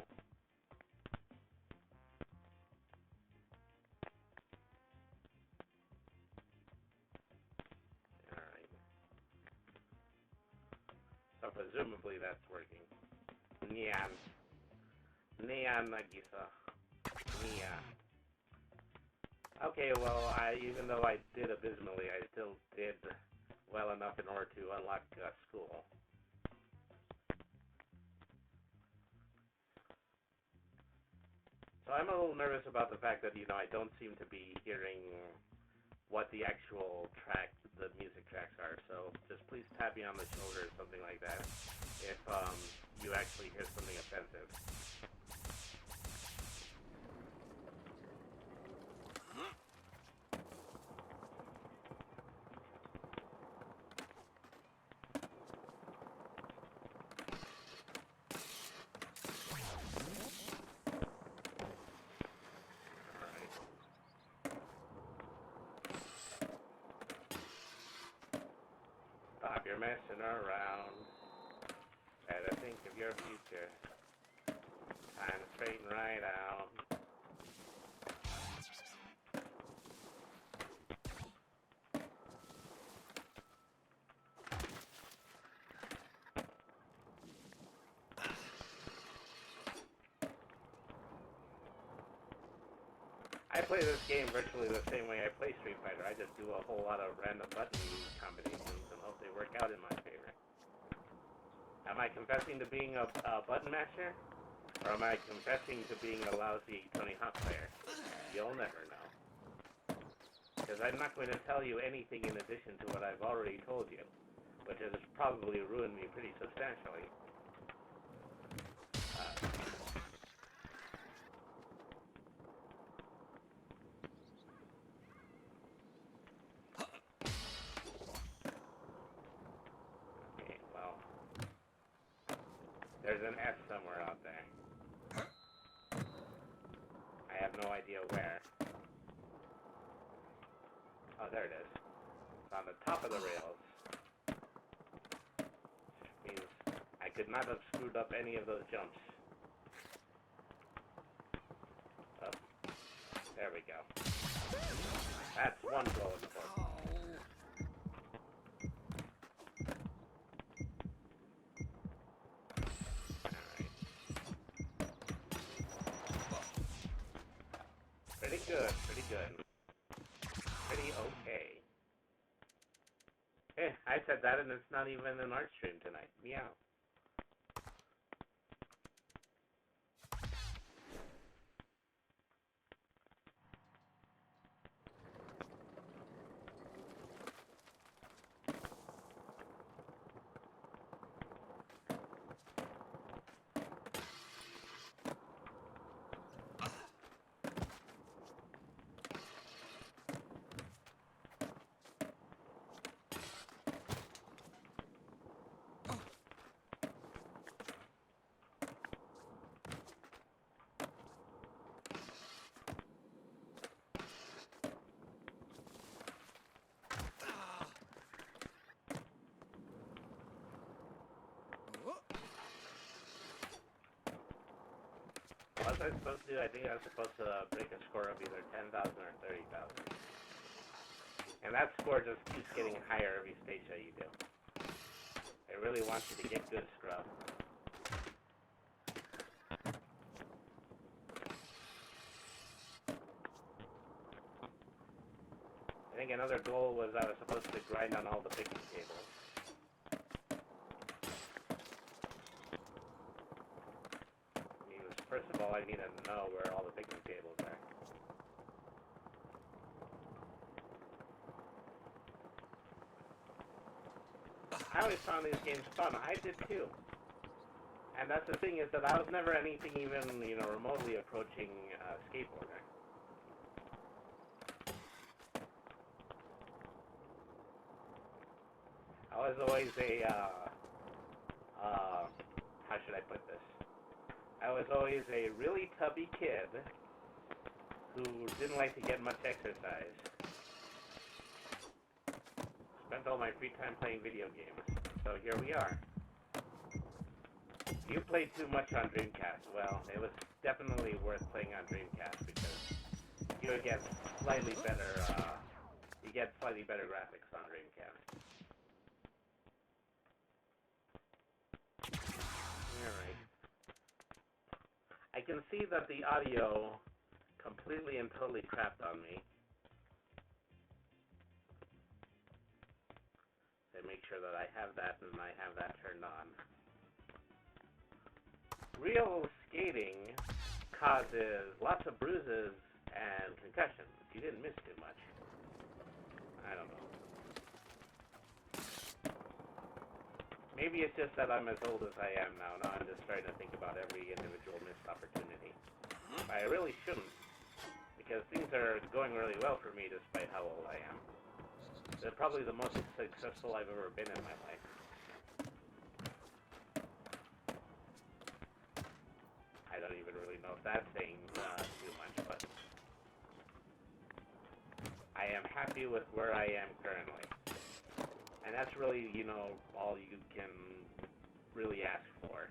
Alright. So presumably that's working. Nyan. Nyan Nagisa. Nya. Okay, well, even though I did abysmally, I still did well enough in order to unlock school. So I'm a little nervous about the fact that, I don't seem to be hearing what the actual the music tracks are. So just please tap me on the shoulder or something like that if you actually hear something offensive. Stop your messing around. Better think of your future. Time to straighten right out. I play this game virtually the same way I play Street Fighter. I just do a whole lot of random button combinations and hope they work out in my favor. Am I confessing to being a button masher? Or am I confessing to being a lousy Tony Hawk player? You'll never know. Because I'm not going to tell you anything in addition to what I've already told you, which has probably ruined me pretty substantially. Okay, well, there's an S somewhere out there. I have no idea where. Oh, there it is. It's on the top of the rails. Which means I could not have screwed up any of those jumps. Oh, there we go. That's one goal in the book. Alright. Pretty good, pretty good. Pretty okay. I said that and it's not even an art stream tonight. Meow. What was I supposed to do? I think I was supposed to break a score of either 10,000 or 30,000. And that score just keeps getting higher every stage that you do. It really wants you to get good, scrub. I think another goal was I was supposed to grind on all the picking tables. First of all, I need to know where all the picking tables are. I always found these games fun. I did too. And that's the thing, is that I was never anything even, remotely approaching skateboarder. I was always a, how should I put this? I was always a really tubby kid who didn't like to get much exercise. Spent all my free time playing video games. So here we are. You played too much on Dreamcast. Well, it was definitely worth playing on Dreamcast because you get slightly better graphics on Dreamcast. Alright. I can see that the audio completely and totally crapped on me. So make sure that I have that and I have that turned on. Real skating causes lots of bruises and concussions. You didn't miss too much. I don't know. Maybe it's just that I'm as old as I am now. Now I'm just starting to think about every individual missed opportunity. I really shouldn't, because things are going really well for me despite how old I am. They're probably the most successful I've ever been in my life. I don't even really know if that's saying too much, but I am happy with where I am currently. And that's really, all you can really ask for.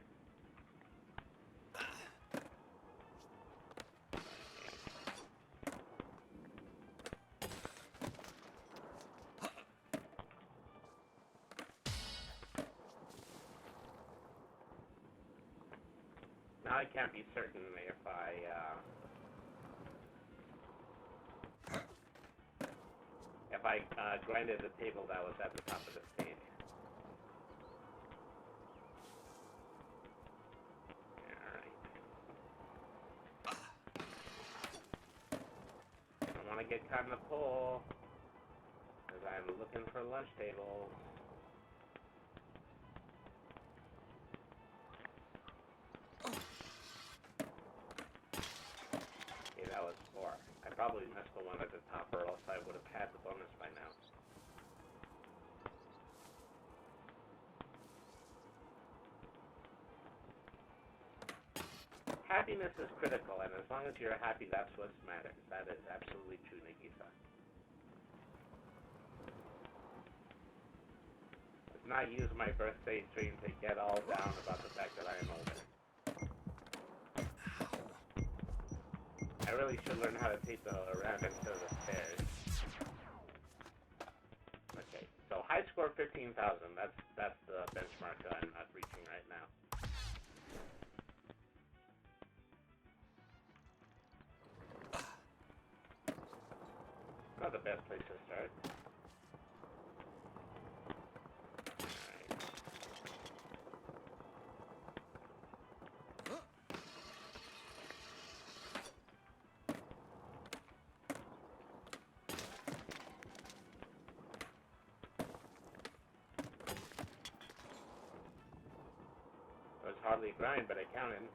Now I can't be certain if I grinded the table that was at the top of the stage. Alright. I don't want to get caught in the pole, because I'm looking for lunch tables. Okay, that was 4. I probably missed the one at the top, or else I would have had the bonus by now. Happiness is critical, and as long as you're happy, that's what matters. That is absolutely true, Nagisa. Let's not use my birthday stream to get all down about the fact that I am older. I really should learn how to take the ramp instead of the stairs. Okay, so high score 15,000. That's the benchmark that I'm not reaching right now. Not the best place to start. It was hardly a grind, but it counted.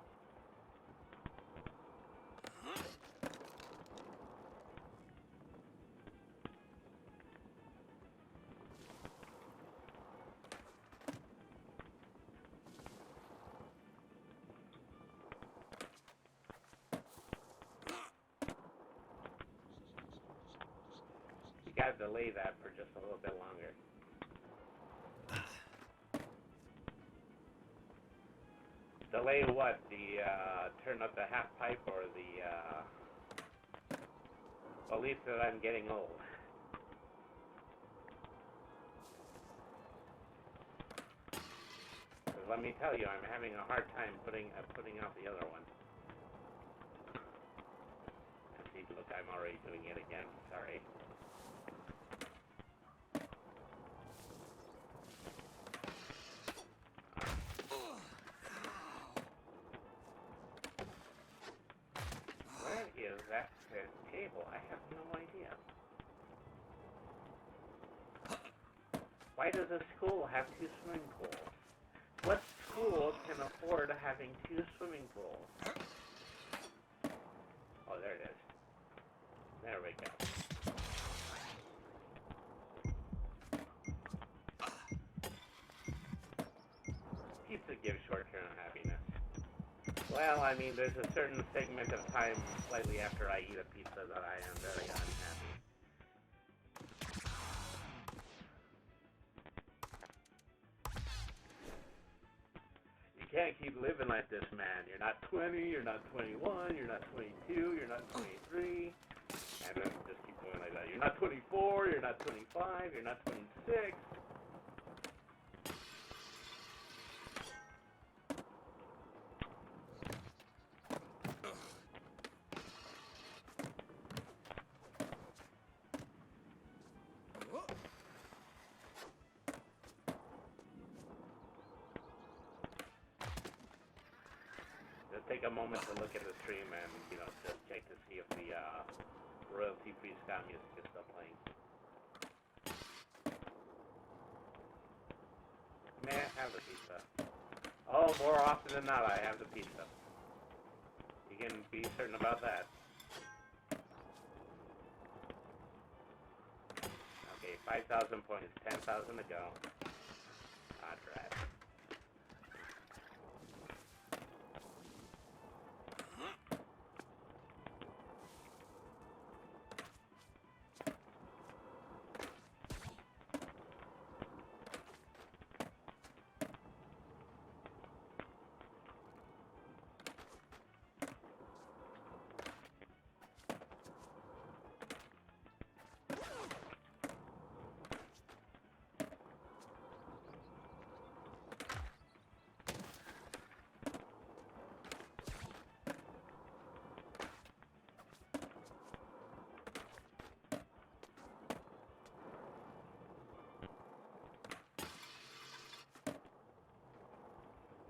You gotta delay that for just a little bit longer. Delay what? The turn up the half pipe, or the belief that I'm getting old? Because let me tell you, I'm having a hard time putting out the other one. And see, look, I'm already doing it again. Sorry. Is that the table? I have no idea. Why does a school have 2 swimming pools? What school can afford having 2 swimming pools? Oh, there it is. There we go. Pizza gives short-term happiness. Well, I mean, there's a certain segment of time slightly after I eat a pizza that I am very unhappy. You can't keep living like this, man. You're not 20, you're not 21, you're not 22, you're not 23. And then just keep going like that. You're not 24, you're not 25, you're not 26. Take a moment to look at the stream and, just check to see if the royalty-free ska music is still playing. May I have the pizza? Oh, more often than not, I have the pizza. You can be certain about that. Okay, 5,000 points, 10,000 to go. Contract.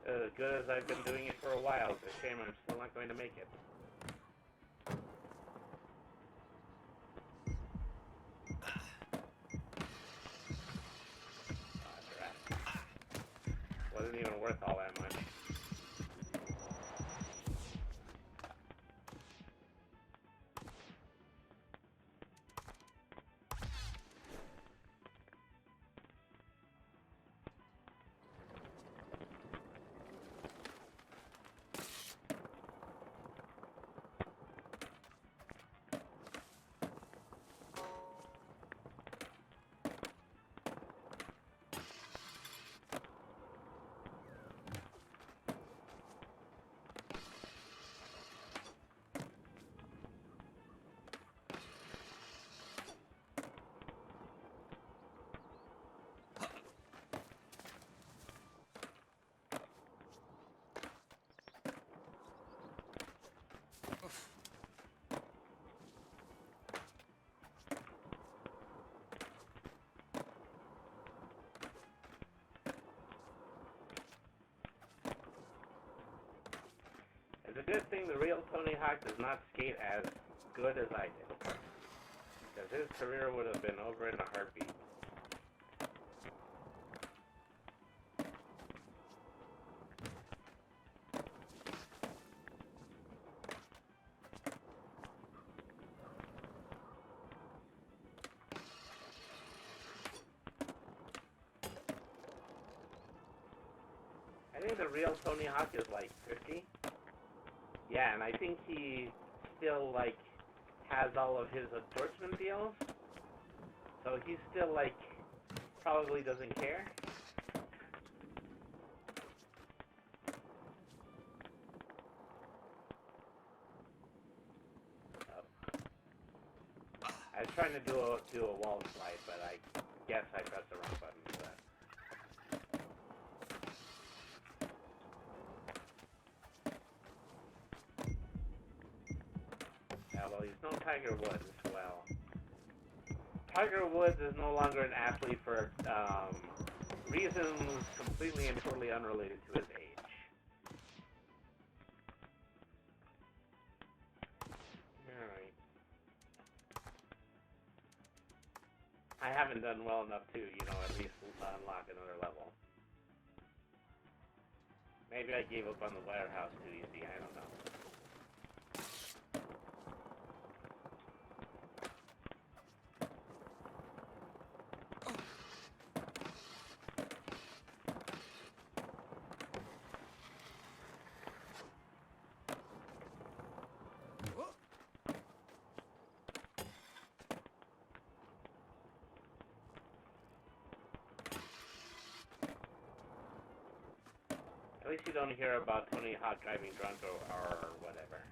As good as I've been doing it for a while, it's a shame I'm still not going to make it. Wasn't even worth all that much. It's a good thing the real Tony Hawk does not skate as good as I did, because his career would have been over in a heartbeat. I think the real Tony Hawk is like 50. Yeah, and I think he still, has all of his endorsement deals. So he still, probably doesn't care. I was trying to do a wall slide, but I guess I pressed the wrong button for that. Well, he's no Tiger Woods. Well, Tiger Woods is no longer an athlete for reasons completely and totally unrelated to his age. Alright. I haven't done well enough to, at least unlock another level. Maybe I gave up on the warehouse too easy, I don't know. At least you don't hear about Tony Hawk driving drunk or whatever.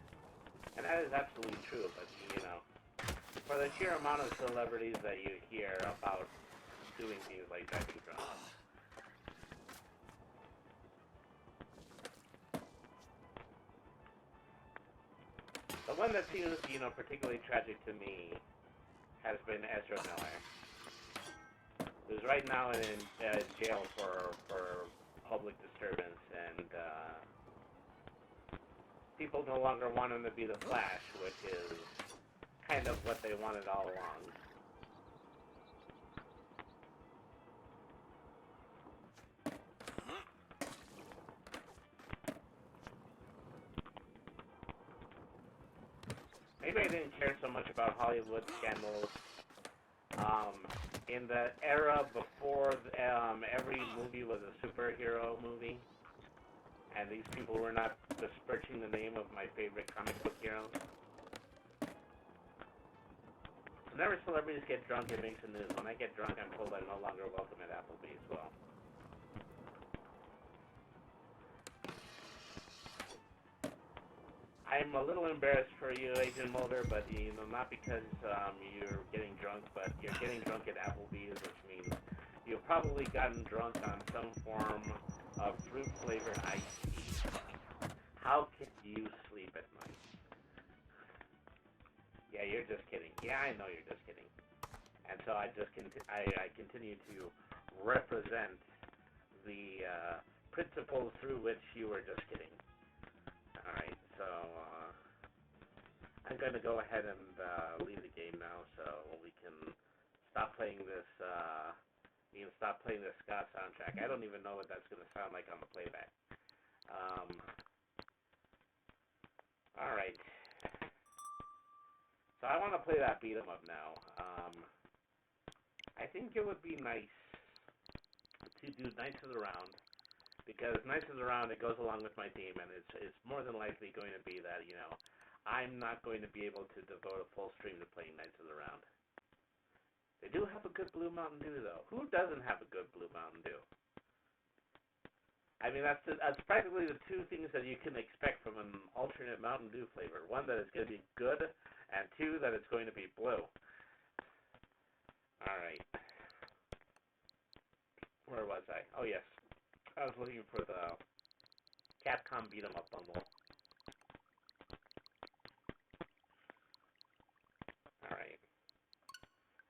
And that is absolutely true, but, you know, for the sheer amount of celebrities that you hear about doing things like driving drunk. The one that seems, you know, particularly tragic to me has been Ezra Miller, who's right now in jail for public disturbance, and people no longer want him to be the Flash, which is kind of what they wanted all along. Maybe I didn't care so much about Hollywood scandals. In the era before every movie was a superhero movie, and these people were not besmirching the name of my favorite comic book heroes. Whenever celebrities get drunk, it makes the news. When I get drunk, I'm told I'm no longer welcome at Applebee's. Well, I'm a little embarrassed for you, Agent Mulder, but, you know, not because you're getting drunk, but you're getting drunk at Applebee's, which means you've probably gotten drunk on some form of fruit-flavored iced tea. How can you sleep at night? Yeah, you're just kidding. Yeah, I know you're just kidding. And so I continue to represent the principles through which you were just kidding. Alright, so I'm going to go ahead and leave the game now, so we can stop playing this. You can stop playing this ska soundtrack. I don't even know what that's going to sound like on the playback. Alright. So I want to play that beat 'em up now. I think it would be nice to do Knights of the Round, because Knights of the Round, it goes along with my theme, and it's more than likely going to be that, you know, I'm not going to be able to devote a full stream to playing Knights of the Round. They do have a good Blue Mountain Dew, though. Who doesn't have a good Blue Mountain Dew? I mean, that's practically the two things that you can expect from an alternate Mountain Dew flavor. One, that it's going to be good, and two, that it's going to be blue. Alright. Where was I? Oh, yes. I was looking for the Capcom Beat 'em Up bundle. Alright.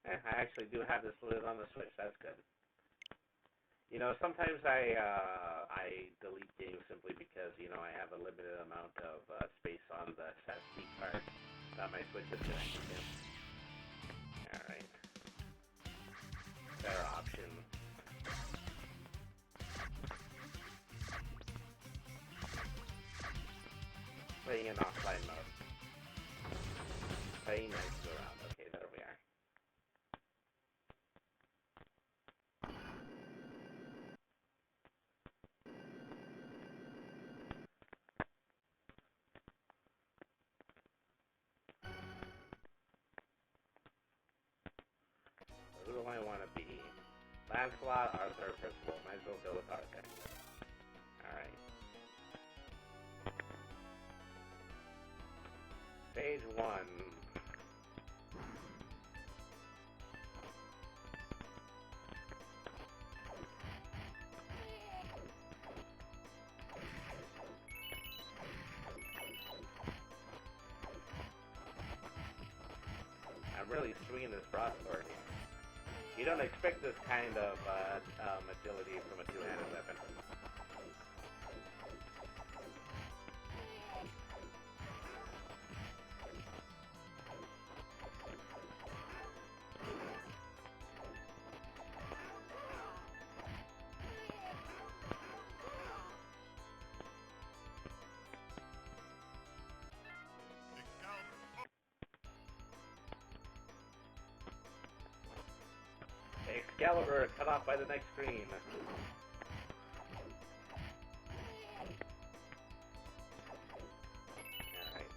I actually do have this loaded on the Switch. That's good. You know, sometimes I delete games simply because, you know, I have a limited amount of space on the SD card that my Switch is connected to. Alright. Better option. Playing in offline mode. Playing Knights of the Round. Okay, there we are. Who do I want to be? Lancelot, Arthur, Percival. Might as well go with Arthur. Alright. Stage 1. I'm really swinging this broadsword. You don't expect this kind of agility from a two-handed weapon. Excalibur, cut off by the next screen. Alright.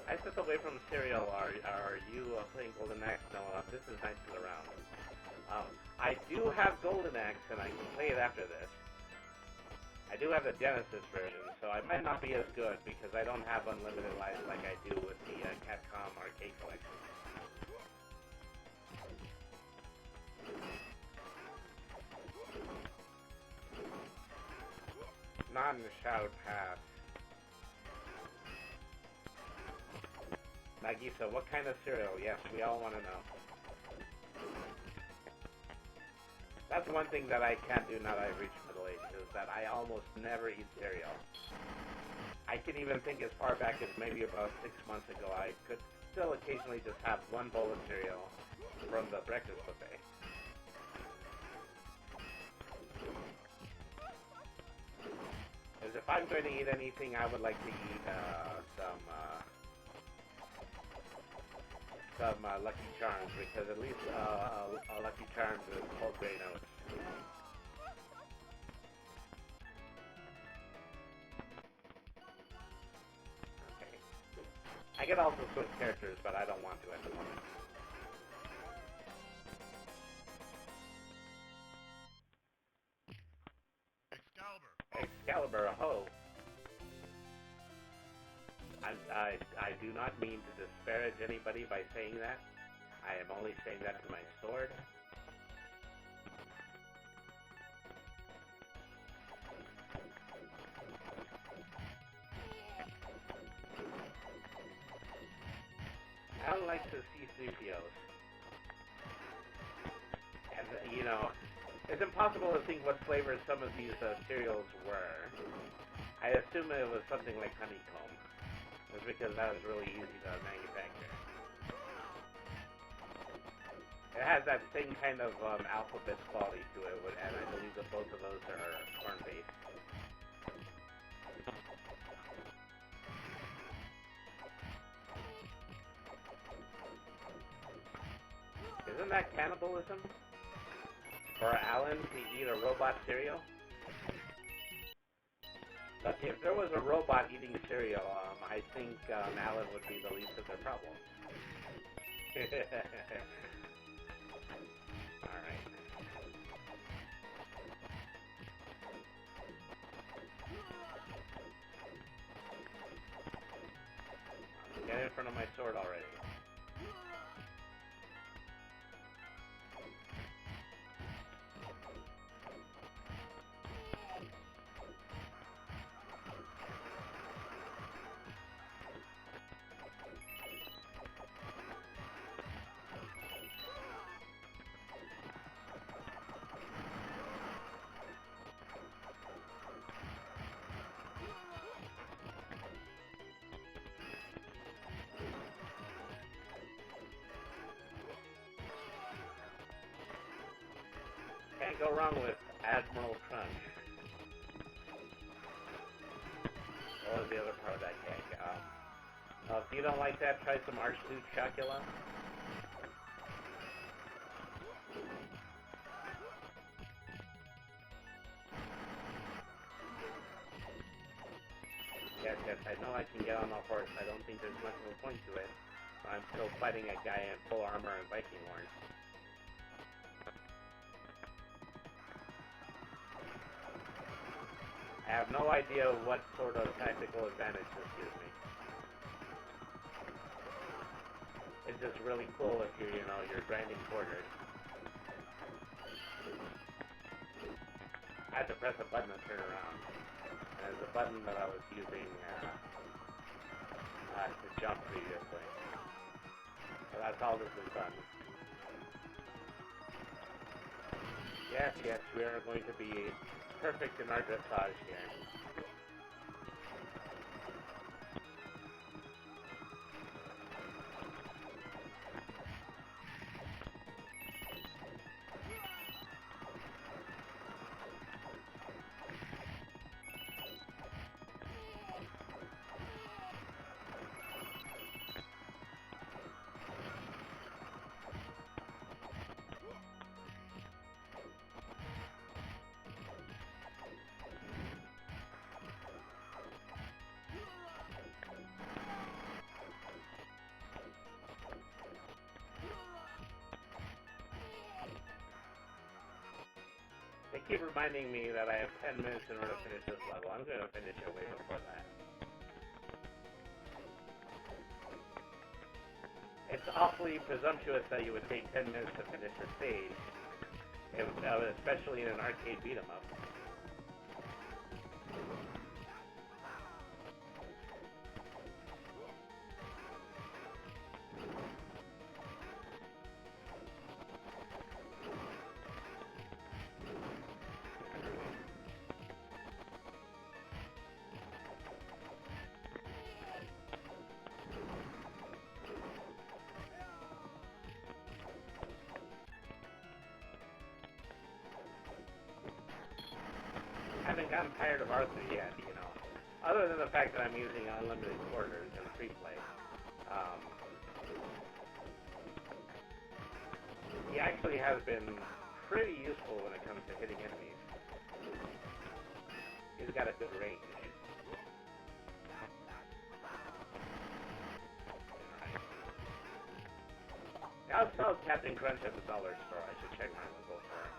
I furthest away from cereal are you playing Golden Axe? No, this is nice to around. I do have Golden Axe, and I can play it after this. I do have the Genesis version, so I might not be as good because I don't have unlimited lives like I do with the Capcom arcade collection. Non-Shout Pass. Nagisa, what kind of cereal? Yes, we all want to know. That's one thing that I can't do now that I've reached middle age, is that I almost never eat cereal. I can even think as far back as maybe about 6 months ago, I could still occasionally just have one bowl of cereal from the breakfast buffet. As if I'm going to eat anything, I would like to eat some Lucky Charms, because at least Lucky Charms is whole grain oats. Okay. I could also switch characters, but I don't want to at the moment. Excalibur, ho! I do not mean to disparage anybody by saying that. I am only saying that to my sword. I don't like to see C3POs. And, you know, it's impossible to think what flavors some of these cereals were. I assume it was something like honeycomb. It's because that was really easy to manufacture. It has that same kind of alphabet quality to it, and I believe that both of those are corn-based. Isn't that cannibalism? For Alan to eat a robot cereal? But if there was a robot eating cereal, I think Alan would be the least of their problems. Alright. Get in front of my sword already. Can't go wrong with Admiral Crunch. What was the other part of that cake? If you don't like that, try some Archduke Chocula. Yes, I know I can get on a horse. I don't think there's much of a point to it. I'm still fighting a guy in full armor and Viking horns. I have no idea what sort of tactical advantage this gives me. It's just really cool if you're grinding quarters. I had to press a button to turn around. And it's a button that I was using to jump previously. So that's all this has done. Yes, we are going to be perfect in our dressage here. keep reminding me that I have 10 minutes in order to finish this level. I'm going to finish it way before that. It's awfully presumptuous that you would take 10 minutes to finish a stage, especially in an arcade beat-em-up. I haven't gotten tired of Arthur yet, you know. Other than the fact that I'm using unlimited quarters in free play. He actually has been pretty useful when it comes to hitting enemies. He's got a good range. I'll sell Captain Crunch at the dollar store. I should check my local store.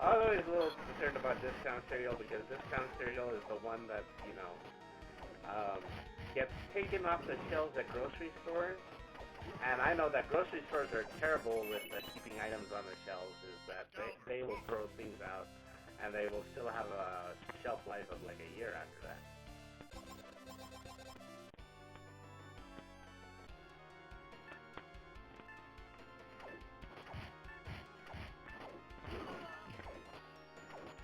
I'm always a little concerned about discount cereal because discount cereal is the one that, you know, gets taken off the shelves at grocery stores. And I know that grocery stores are terrible with keeping items on the shelves, is that they will throw things out and they will still have a shelf life of like a year after that.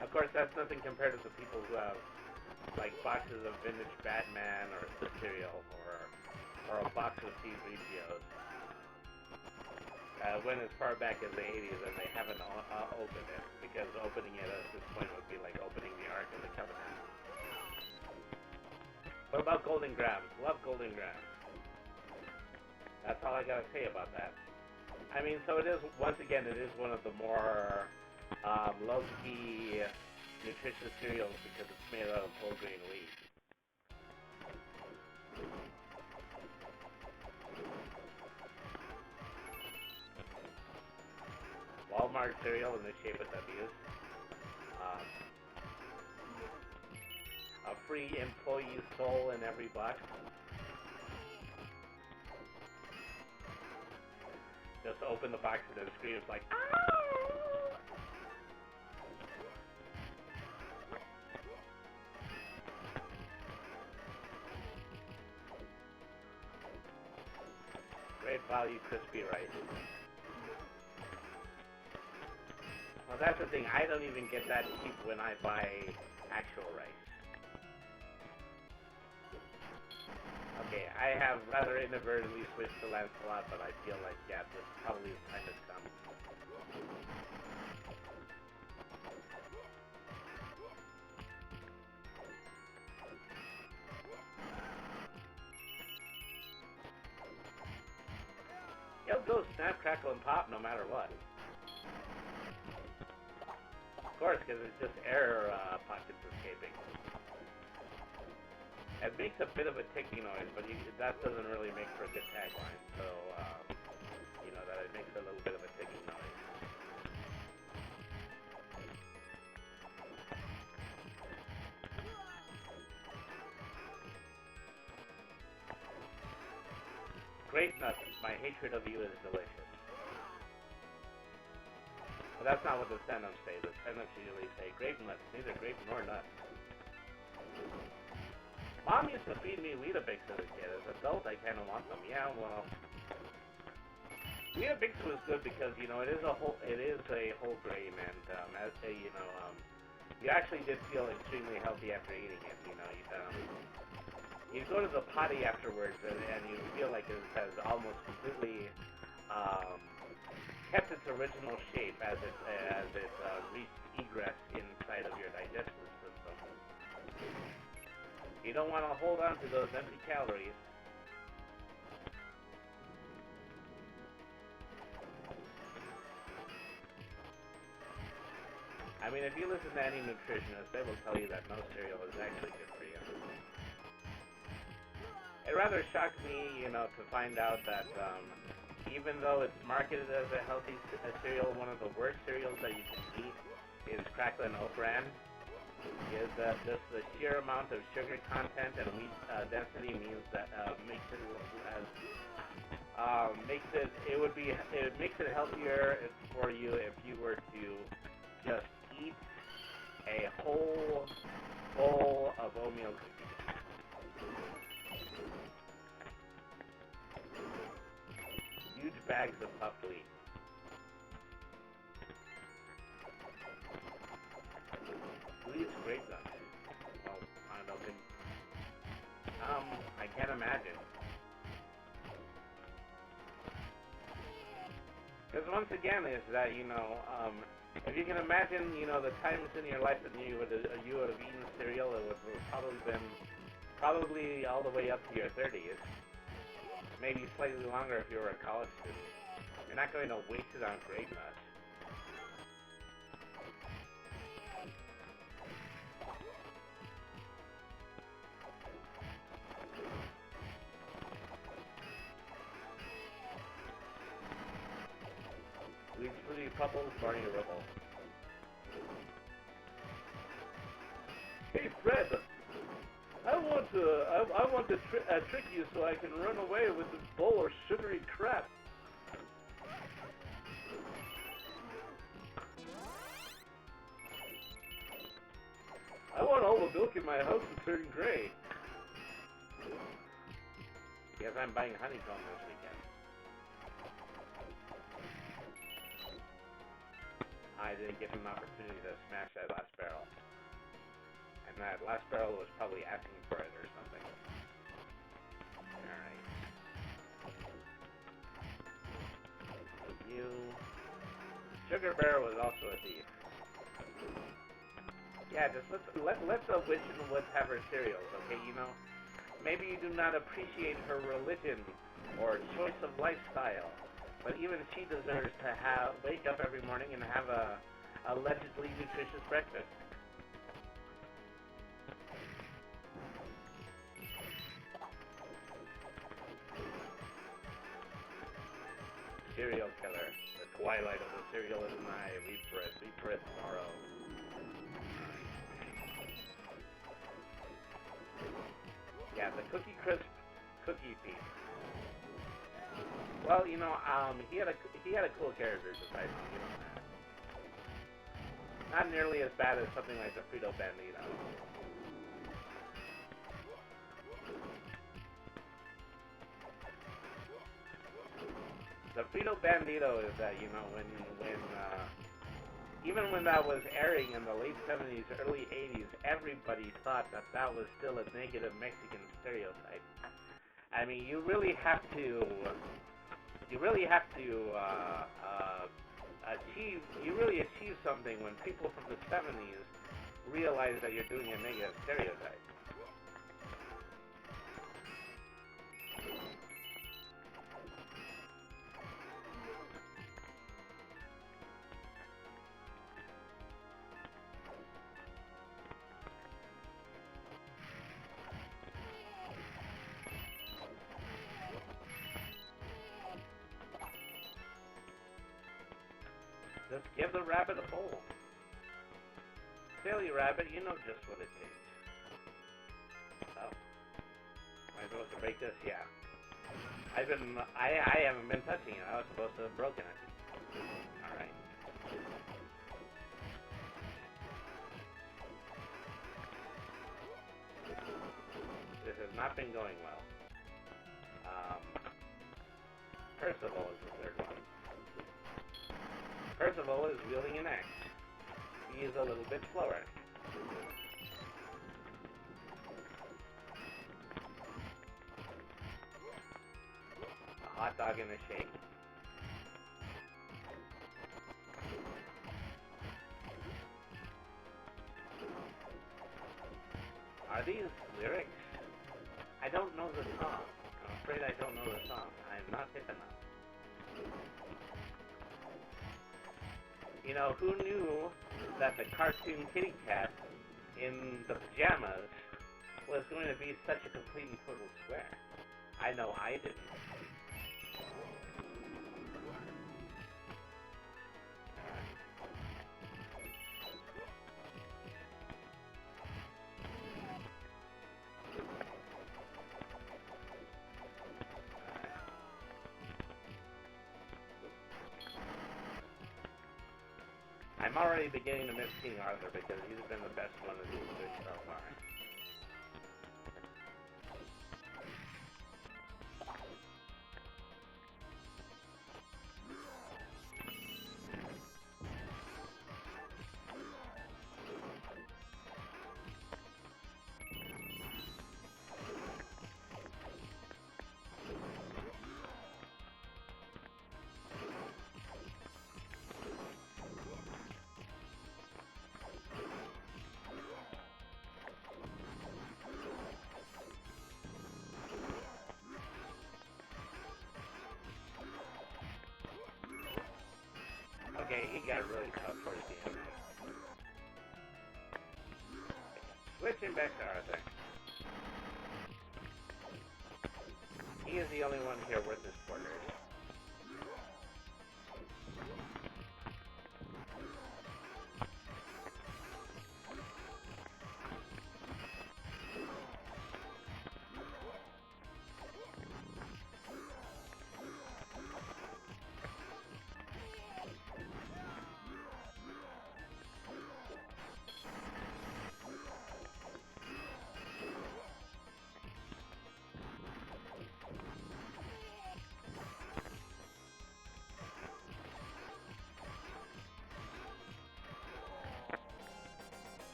Of course, that's nothing compared to the people who have like boxes of vintage Batman or cereal or a box of C-3POs. Went as far back as the 80s and they haven't opened it, because opening it at this point would be like opening the Ark of the Covenant. What about Golden Grams? Love Golden Grams. That's all I gotta say about that. I mean, so it is, once again, it is one of the more low-key nutritious cereals because it's made out of whole grain wheat. Walmart cereal in the shape of W's. A free employee soul in every box. Just open the box and it screams like, "Ah!" Great value crispy rice. Well, that's the thing. I don't even get that cheap when I buy actual rice. Okay, I have rather inadvertently switched to Lancelot, but I feel like, yeah, this probably is time has come. It'll go snap, crackle, and pop no matter what. Of course, because it's just air pockets escaping. It makes a bit of a ticking noise, but that doesn't really make for a good tagline. So, you know, that it makes a little bit of a ticking noise. Grape nuts. My hatred of you is delicious. But that's not what the stand-ups say. The stand-ups usually say grape nuts, neither grape nor nuts. Mom used to feed me Weetabix as a kid. As an adult, I kind of want them. Yeah, well, Weetabix was good because, you know, it is a whole grain, and as a, you know, you actually did feel extremely healthy after eating it. You know, you go to the potty afterwards, and you feel like it has almost completely kept its original shape as it reached egress inside of your digestive system. You don't want to hold on to those empty calories. I mean, if you listen to any nutritionist, they will tell you that no cereal is actually good for you. It rather shocked me, you know, to find out that even though it's marketed as a healthy cereal, one of the worst cereals that you can eat is cracklin' Bran is just the sheer amount of sugar content and wheat density means that makes it healthier for you if you were to just eat a whole bowl of oatmeal cookies. Huge bags of puffed wheat. Who eats grape nuts? Well, I don't think. I can't imagine. Because once again, is that if you can imagine, the times in your life that you would have eaten cereal, it would have probably all the way up to your 30s, maybe slightly longer if you were a college student. You're not going to waste it on grape nuts. Leaves fruity bubbles, Barney Rubble. Hey Fred, I want to trick you so I can run away with this bowl of sugary crap. I want all the milk in my house to turn gray. Yes, I'm buying honeycomb this weekend. I didn't get an opportunity to smash that last barrel. And that last barrel was probably asking for it or something. Alright. You. Sugar Bear was also a thief. Yeah, just let the witch in the woods have her cereals, okay? Maybe you do not appreciate her religion or choice of lifestyle. But even she deserves to wake up every morning and have a allegedly nutritious breakfast. Cereal killer. The twilight of the cereal is nigh. Weep for it tomorrow. Yeah, the Cookie Crisp cookie thief. Well, he had a cool character design, that. Not nearly as bad as something like the Frito Bandito. The Frito Bandito is that, even when that was airing in the late 70s, early 80s, everybody thought that was still a negative Mexican stereotype. I mean, you really have to achieve something when people from the 70s realize that you're doing a negative stereotype. Just give the rabbit a bowl. Silly rabbit, you know just what it takes. Oh. Am I supposed to break this? Yeah. I haven't been touching it. I was supposed to have broken it. Alright. This has not been going well. Percival is the third one. Percival is wielding an axe. He is a little bit slower. A hot dog in a shake. Are these lyrics? I don't know the song. I'm afraid I don't know the song. I'm not hip enough. Who knew that the cartoon kitty cat in the pajamas was going to be such a complete and total square? I know I didn't. already beginning to miss King Arthur because he's been the best one of these fish so far. Okay, he got really tough towards the end. Switching back to Arthur. He is the only one here worth his quarters.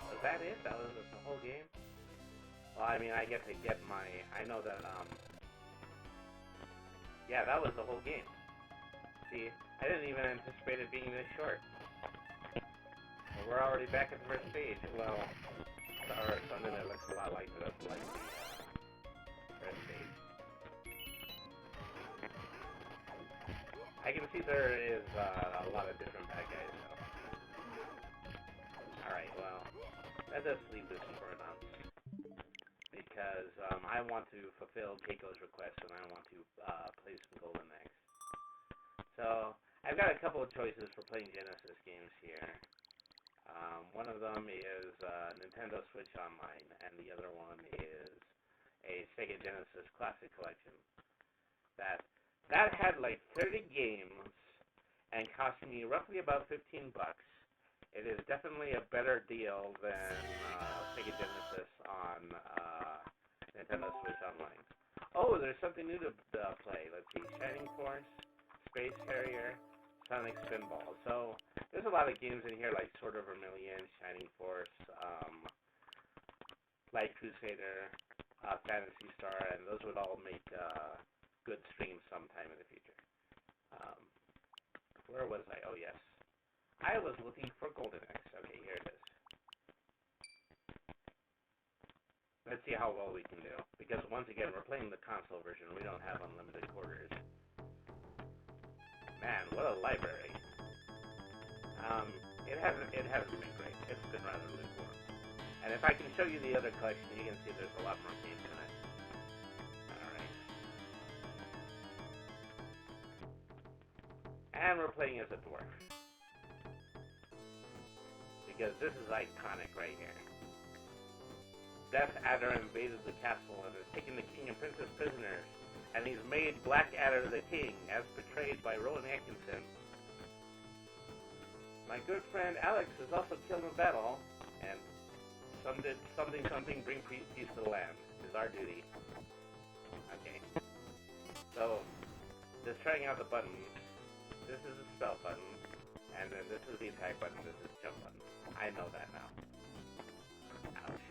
Was that it? That was the whole game? Well, I mean, I get to get my... I know that, yeah, that was the whole game. See, I didn't even anticipate it being this short. Well, we're already back at the first stage. Well, or something that looks a lot like the first stage. I can see there is a lot of different bad guys, though. Alright, well, let us leave this for now. Because I want to fulfill Keiko's request and I want to play some Golden Axe. So, I've got a couple of choices for playing Genesis games here. One of them is Nintendo Switch Online, and the other one is a Sega Genesis Classic Collection. That had like 30 games and cost me roughly about $15. It is definitely a better deal than Sega Genesis on Nintendo Switch Online. Oh, there's something new to play. Let's see, Shining Force, Space Harrier, Sonic Spinball. So there's a lot of games in here like Sword of Vermilion, Shining Force, Light Crusader, Phantasy Star, and those would all make good streams sometime in the future. Where was I? Oh, yes. I was looking for Golden Axe. Okay, here it is. Let's see how well we can do. Because once again, we're playing the console version. We don't have unlimited quarters. Man, what a library. It hasn't been great. It's been rather lukewarm. And if I can show you the other collection, you can see there's a lot more games in it. Alright. And we're playing as a dwarf. Because this is iconic right here. Death Adder invaded the castle and has taken the king and princess prisoners. And he's made Black Adder the king, as portrayed by Rowan Atkinson. My good friend Alex is also killed in battle, and something bring peace to the land is our duty. Okay. So, just trying out the buttons. This is the spell button, and then this is the attack button. This is the jump button. I know that now. Ouch.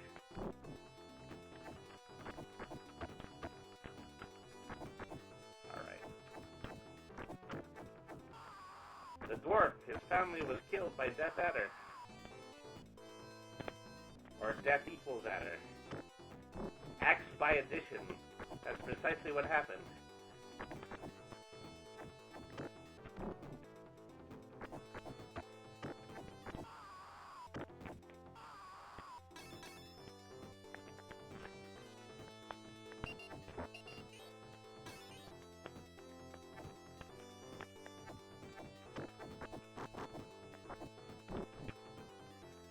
The dwarf, his family was killed by Death Adder. Or Death equals Adder. Axe by addition. That's precisely what happened.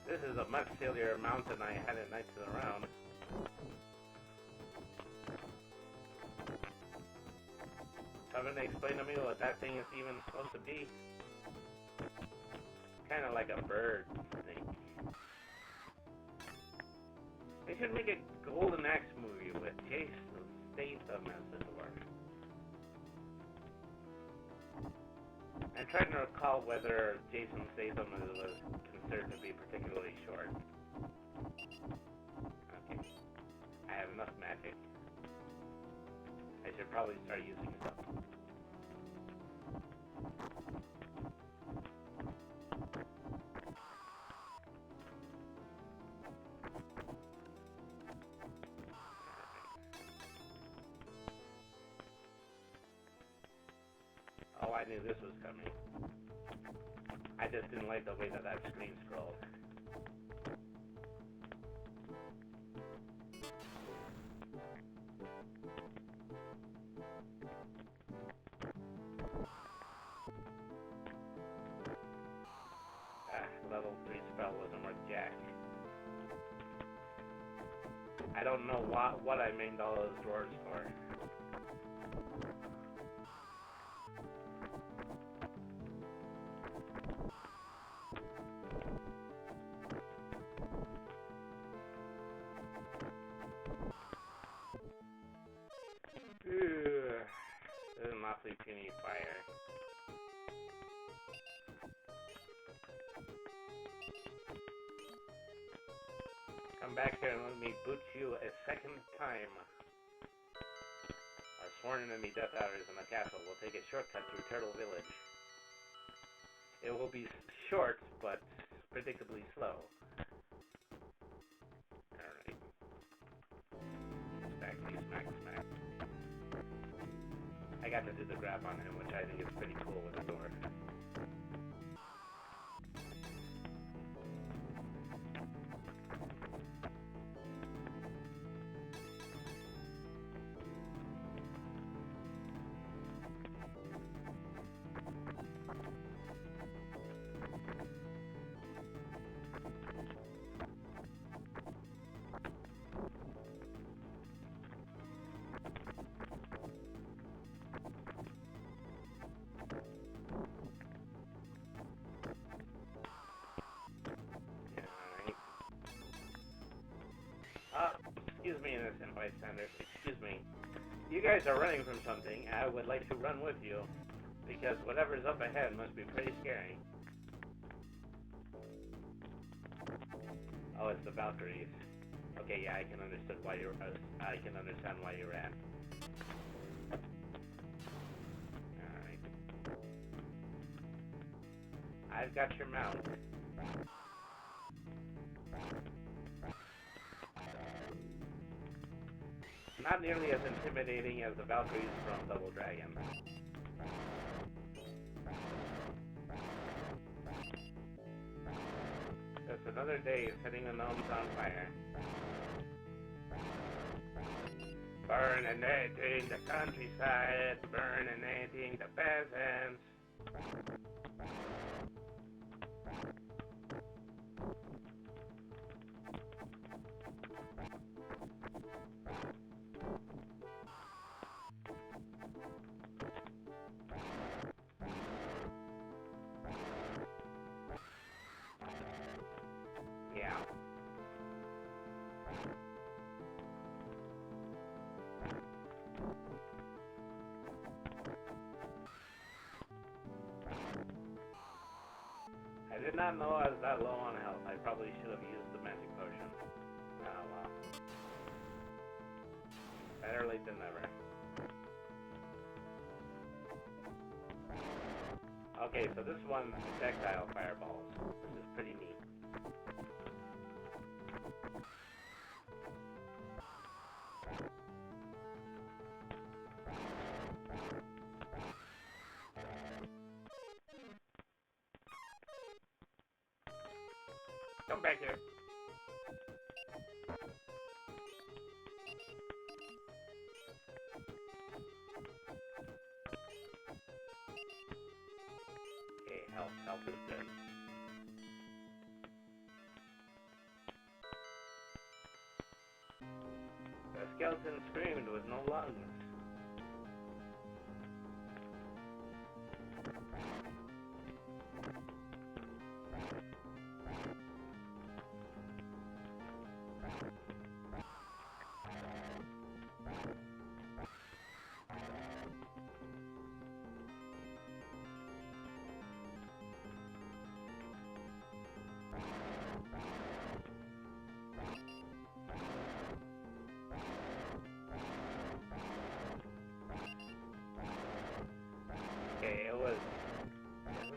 This is a much sillier mountain I had in Knights of the Round. Haven't they explained to me what that thing is even supposed to be? Kind of like a bird snake. They should make a Golden Axe movie with Jason Statham as the dwarf. I'm trying to recall whether Jason Statham was considered to be particularly short. Okay. I have enough magic. I should probably start using some. Oh, I knew this was coming. I just didn't like the way that screen scrolled. Level 3 spell wasn't worth jack. I don't know what I made all those drawers for. This is mostly puny fire. Come back here and let me boot you a second time. Our sworn enemy Death Hours in the castle will take a shortcut through Turtle Village. It will be short, but predictably slow. Alright. Smack, smack, smack. I got to do the grab on him, which I think is pretty cool with the door. Excuse me, innocent bystanders. Excuse me. You guys are running from something. I would like to run with you, because whatever's up ahead must be pretty scary. Oh, it's the Valkyries. Okay, yeah, I can understand why you ran. Alright. I've got your mount. Not nearly as intimidating as the Valkyries from Double Dragon. Just another day setting the gnomes on fire. Burninating the countryside, burninating the peasants. I did not know I was that low on health. I probably should have used the magic potion. Oh well. Better late than never. Okay, so this one's projectile fireballs. This is pretty neat. Come back here. Okay, health is good. The skeleton screamed with no lungs.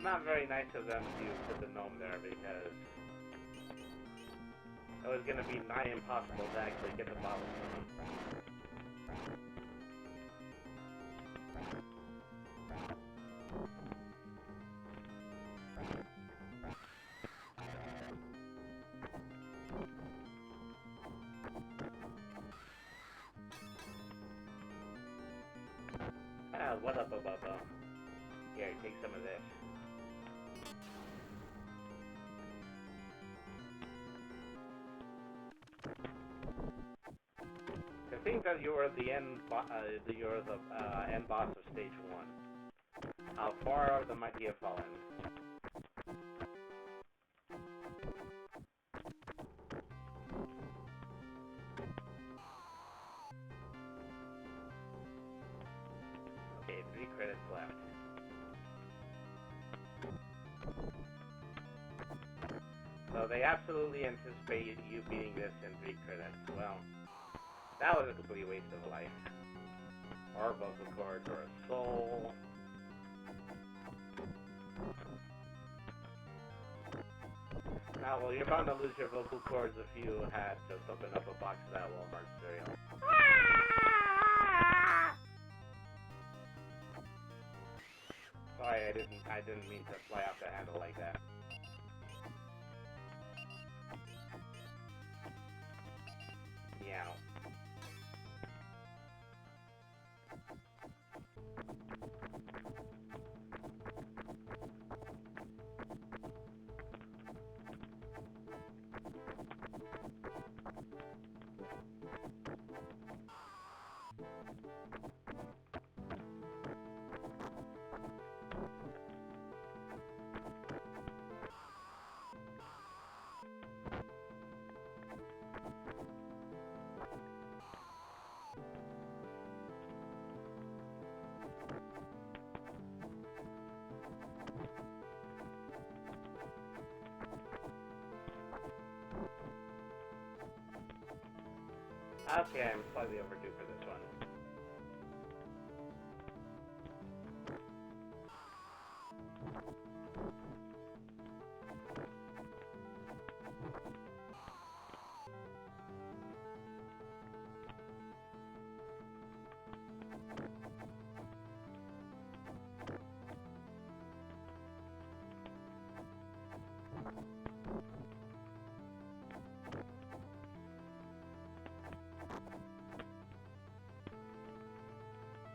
not very nice of them to put the gnome there because it was going to be nigh impossible to actually get the bottles from him. What up, Bubba? Here, take some of this. To think that you were the end boss of stage 1. How far the mighty have fallen. Okay, 3 credits left. So they absolutely anticipated you beating this in 3 credits. Well, that was a complete waste of a life. Or vocal cords, or a soul. Now, well, you're bound to lose your vocal cords if you had just opened up a box of that Walmart cereal. Sorry, I didn't mean to fly off the handle like that. Meow. Okay, I'm slightly overdue for this one.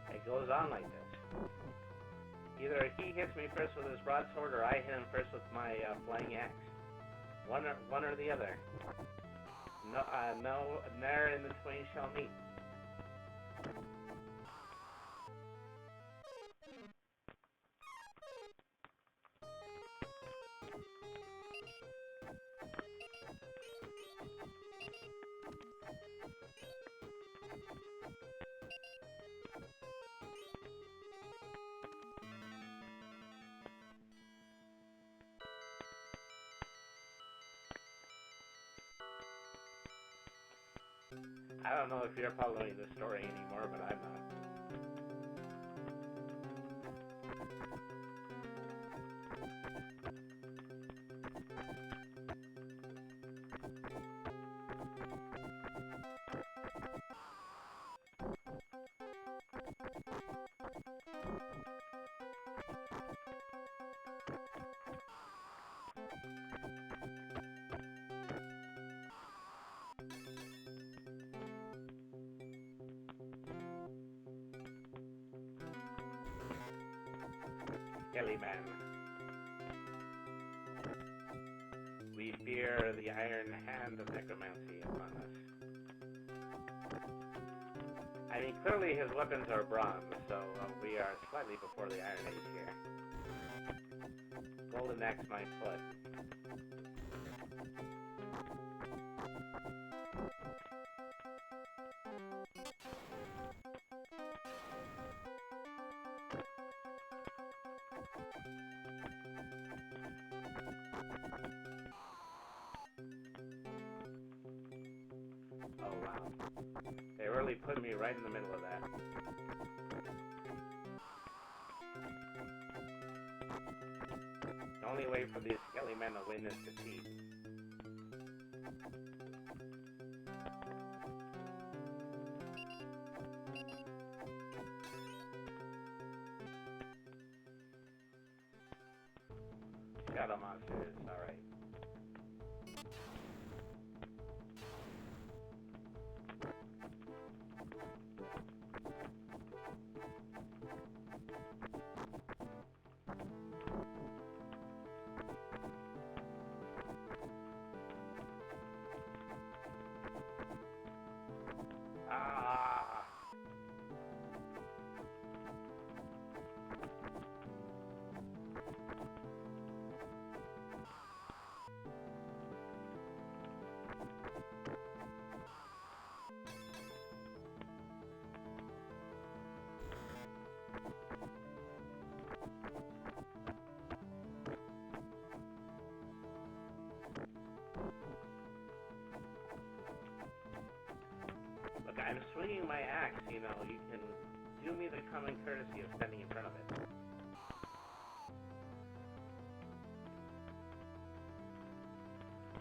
It goes on like this. Either he hits me first with his broadsword, or I hit him first with my flying axe. One or the other. No, ne'er in the twain shall meet. I don't know if you're following the story anymore, but I'm not. Skelly Man. We fear the iron hand of necromancy upon us. I mean, clearly his weapons are bronze, so we are slightly before the Iron Age here. Golden axe my foot. Oh wow. They really put me right in the middle of that. The only way for these skelly men to win is defeat. Shadow monsters, alright. Ah! Look, I'm swinging my axe, you know, you can do me the common courtesy of standing in front of it.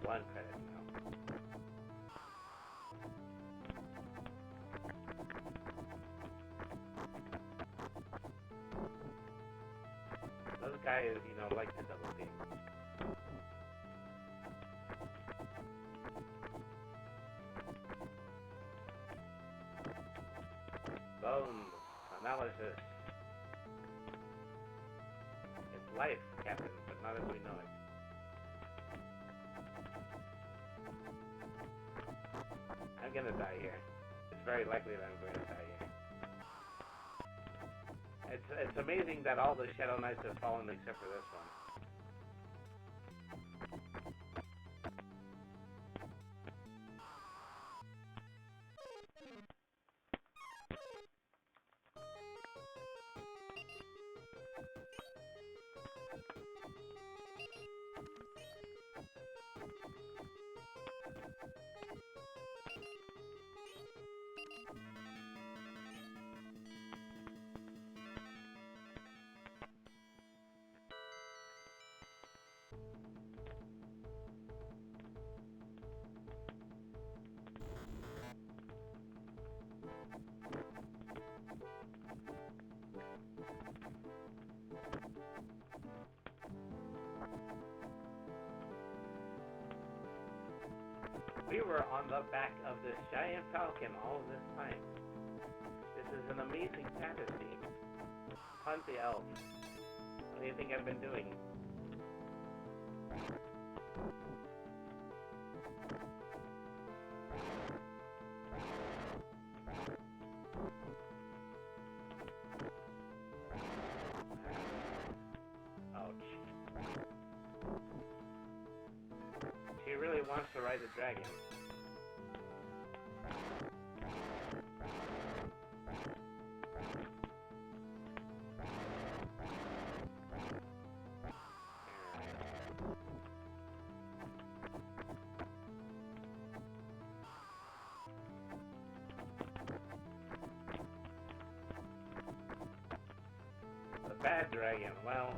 One credit now. Those guys, you know, like to double ding. Bones. Analysis. It's life, Captain, but not as we know it. I'm gonna die here. It's very likely that I'm going to die here. It's amazing that all the Shadow Knights have fallen except for this one. We were on the back of this giant falcon all this time. This is an amazing fantasy. Hunt the elf. What do you think I've been doing? Ouch. She really wants to ride the dragon. Bad dragon. Well,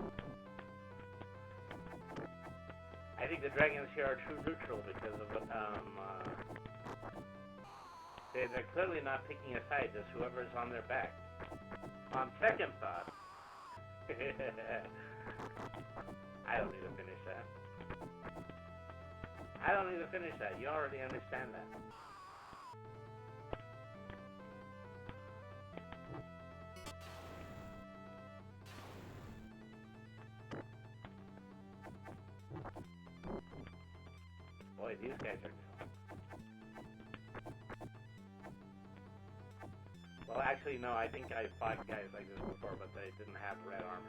I think the dragons here are true neutral because of they're clearly not picking a side, just whoever's on their back. On second thought, I don't need to finish that. I don't need to finish that. You already understand that. Boy, these guys are... Well, actually, no, I think I fought guys like this before, but they didn't have red armor.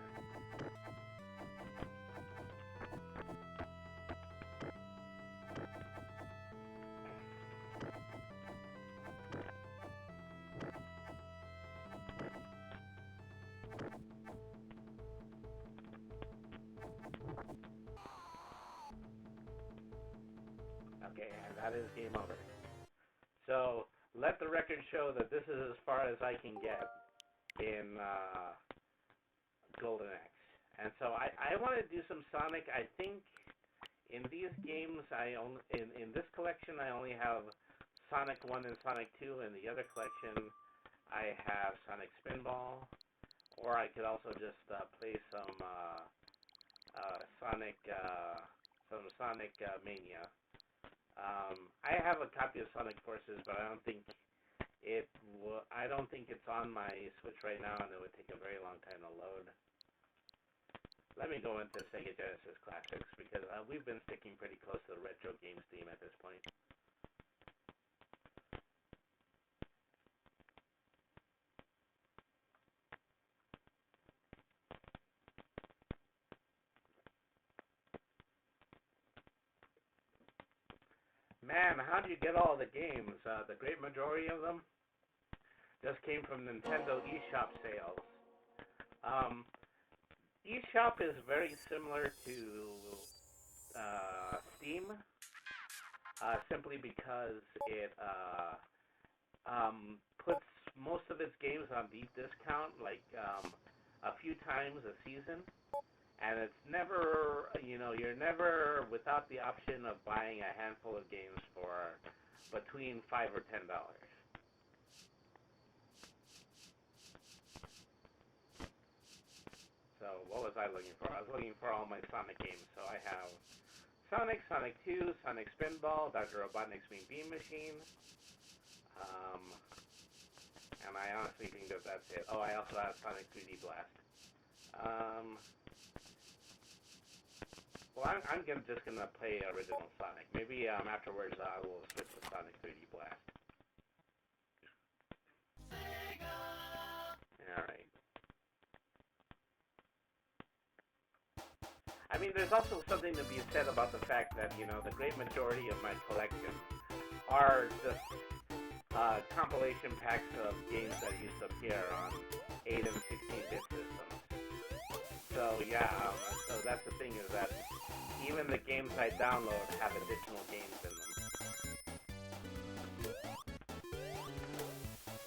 Okay, and that is game over. So, let the record show that this is as far as I can get in Golden Axe. And so I want to do some Sonic. I think in these games, in this collection, I only have Sonic 1 and Sonic 2. In the other collection, I have Sonic Spinball. Or I could also just play some Sonic Mania. I have a copy of Sonic Forces, but I don't think it's on my Switch right now, and it would take a very long time to load. Let me go into Sega Genesis Classics, because we've been sticking pretty close to the retro games theme at this point. Man, how do you get all the games? The great majority of them just came from Nintendo eShop sales. eShop is very similar to Steam, simply because it puts most of its games on deep discount, like a few times a season. And it's never, you're never without the option of buying a handful of games for between $5 or $10. So what was I looking for? I was looking for all my Sonic games. So I have Sonic, Sonic 2, Sonic Spinball, Dr. Robotnik's Mean Bean Machine, and I honestly think that that's it. Oh, I also have Sonic 3D Blast. Well, I'm just gonna play original Sonic. Maybe afterwards I will switch to Sonic 3D Blast. Alright. I mean, there's also something to be said about the fact that, the great majority of my collection are just compilation packs of games that used to appear on 8 and 16-bit systems. So, yeah, so that's the thing, is that even the games I download have additional games in them.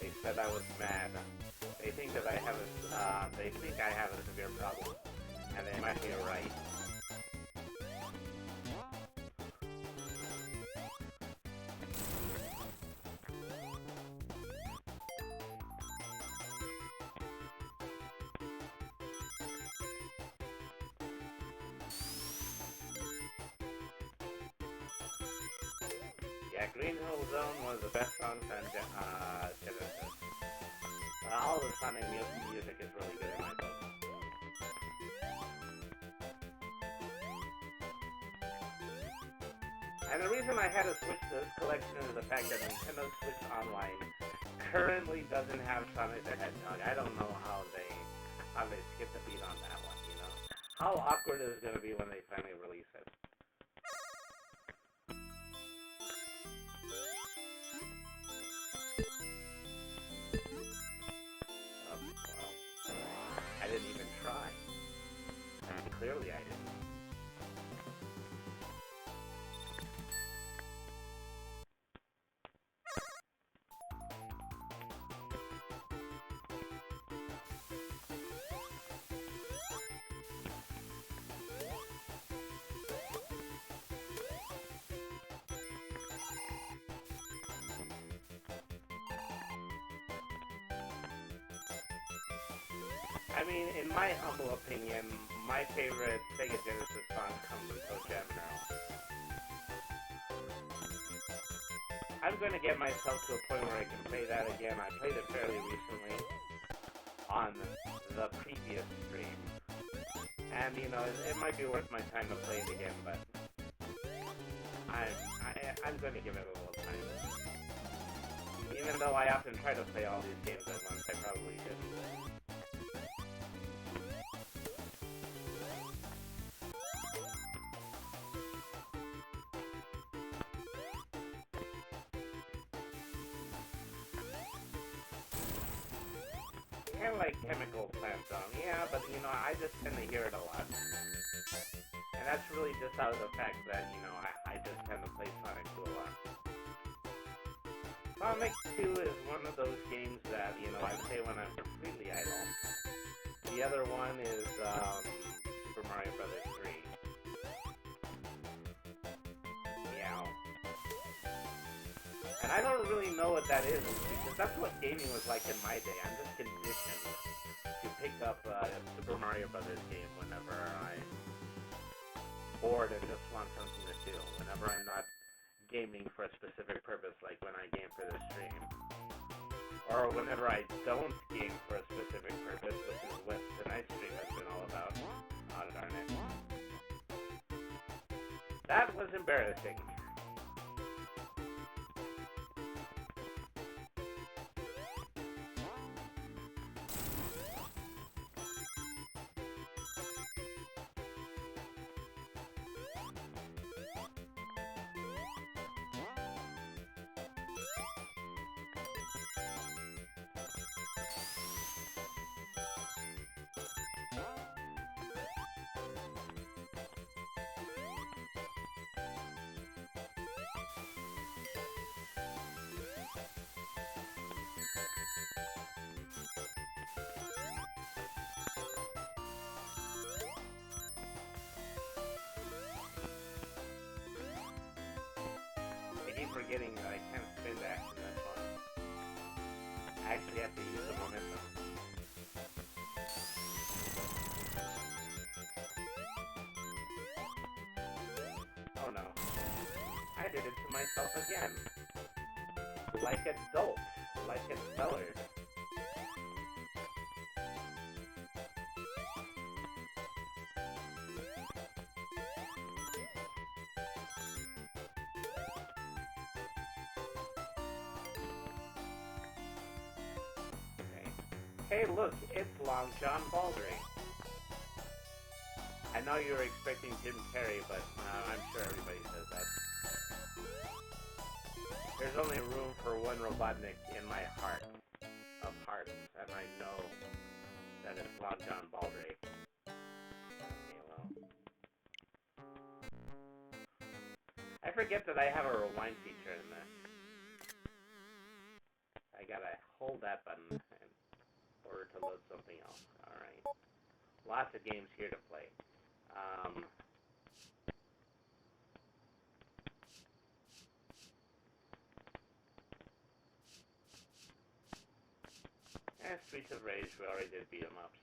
They said I was mad. They think that I have a severe problem, and they might be right. Yeah, Green Hill Zone was the best song on Genesis. All the Sonic music is really good in my book. And the reason I had to switch this collection is the fact that Nintendo Switch Online currently doesn't have Sonic the Hedgehog. I don't know how they skipped the beat on that one, How awkward is it going to be when they finally release it? I didn't even try. Clearly I didn't. I mean, in my humble opinion, my favorite Sega Genesis song comes from Toe Jam Now. I'm going to get myself to a point where I can play that again. I played it fairly recently on the previous stream. And, it might be worth my time to play it again, but I'm going to give it a little time. Even though I often try to play all these games at once, I probably shouldn't. Kind of like Chemical Plant Song, yeah, but I just tend to hear it a lot. And that's really just out of the fact that, I just tend to play Sonic 2 a lot. Sonic 2 is one of those games that, I play when I'm completely idle. The other one is, Super Mario Brothers 3. Meow. And I don't really know what that is, because that's what gaming was like in my day. I'm just conditioned to pick up a Super Mario Brothers game whenever I'm bored and just want something to do. Whenever I'm not gaming for a specific purpose, like when I game for the stream. Or whenever I don't game for a specific purpose, which is what tonight's stream has been all about. Oh, darn it. That was embarrassing. I keep forgetting that I can't spin dash in this one. I actually have to use the momentum. Oh no. I did it to myself again. Like a dolt. Like a dullard. Hey, look, it's Long John Baldry. I know you were expecting Jim Carrey, but I'm sure everybody says that. There's only room for one Robotnik in my heart of hearts, and I know that it's Long John Baldry. Okay, well. I forget that I have a rewind feature in this. I gotta hold that button order to load something else. Alright. Lots of games here to play. Streets of Rage, we already did beat 'em ups.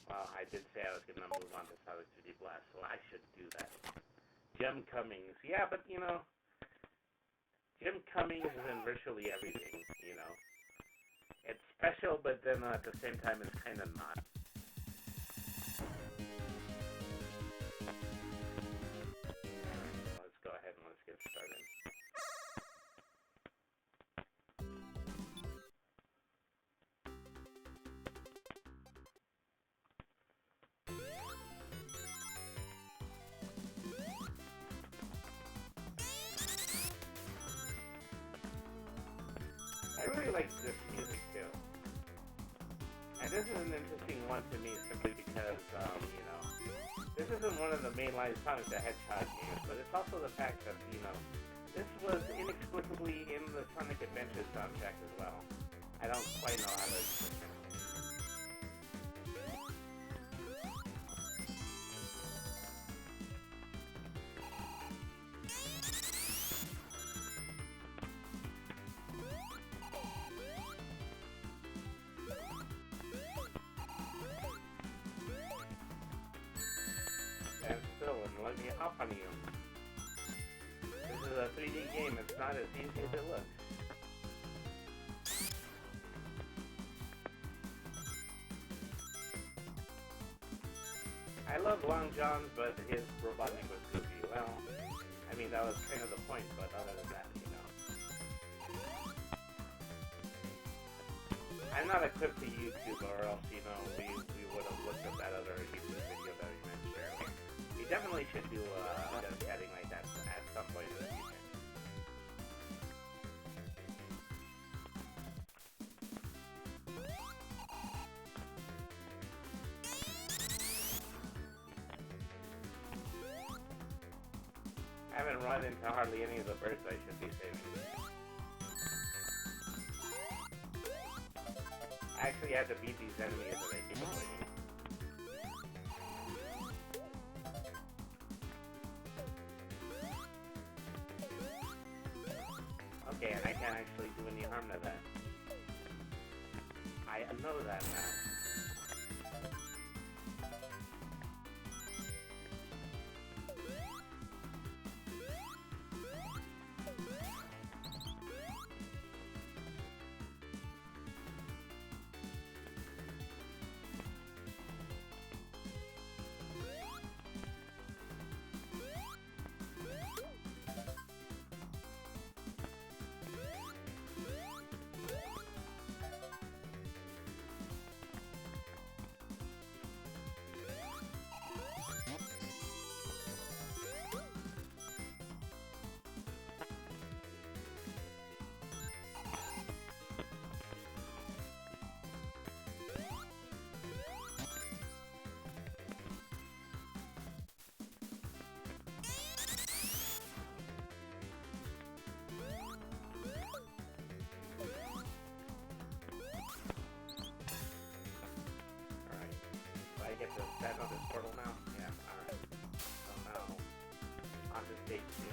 Well, I did say I was going to move on to Sonic 3D Blast, so I should do that. Jim Cummings. Yeah, but, you know, Jim Cummings is in virtually everything, you know. It's special, but then at the same time, it's kind of not. Let's go ahead and let's get started. I really like this music too. And this is an interesting one to me simply because, you know, this isn't one of the mainline Sonic the Hedgehog games, but it's also the fact that, you know, this was inexplicably in the Sonic Adventure soundtrack as well. I don't quite know how to explain it. Stand still and let me hop on you. This is a 3D game, it's not as easy as it looks. I love Long John, but his Robotnik was goofy. Well, I mean, that was kind of the point, but other than that, you know. I'm not equipped to YouTube, or else, you know, we would have looked at that other YouTube video that we mentioned earlier. We definitely should do just chatting like that at some point in the future. I haven't run into hardly any of the birds I should be saving. I actually had to beat these enemies that I keep avoiding. can't actually do any harm to that. I know that now. I get to stand on this portal now? Yeah, alright. Oh no. On to stage 2.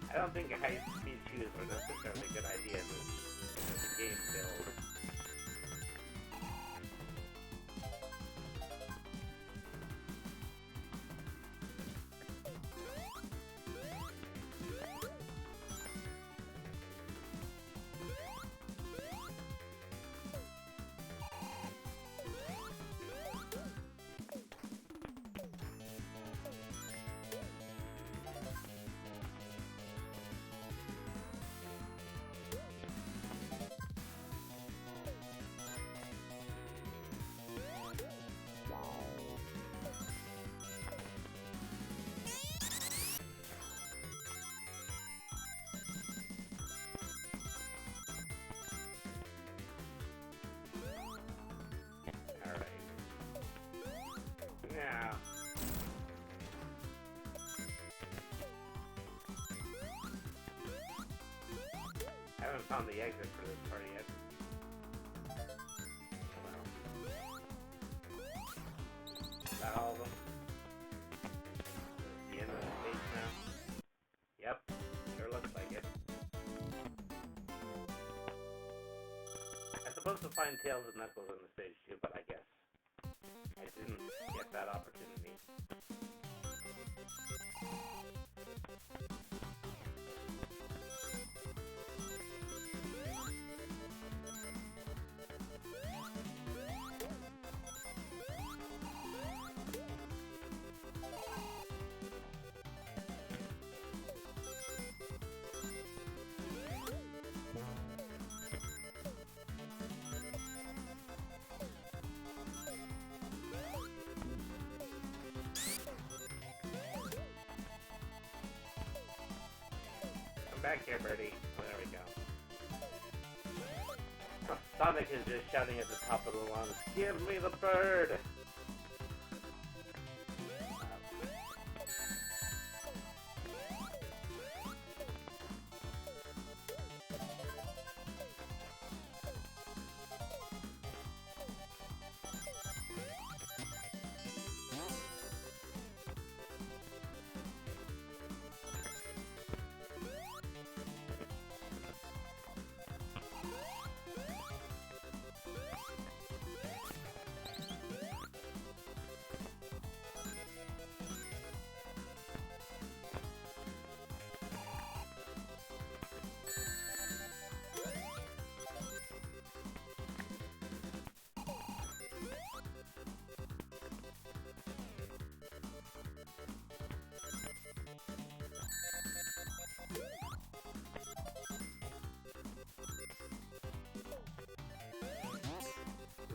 I don't think high-speed shoes are necessarily a good idea in this game build. Yeah. I haven't found the exit for this part yet. Well. Is that all of them? The end of the stage now? Yep. Sure looks like it. I'm supposed to find Tails and Knuckles in the stage too, but I guess I didn't get that opportunity. Back here, Birdie. Oh, there we go. Sonic is just shouting at the top of the lungs, "Give me the bird!"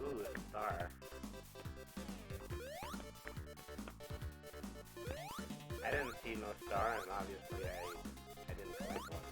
Ooh, a star. I didn't see no star, and obviously I didn't collect one.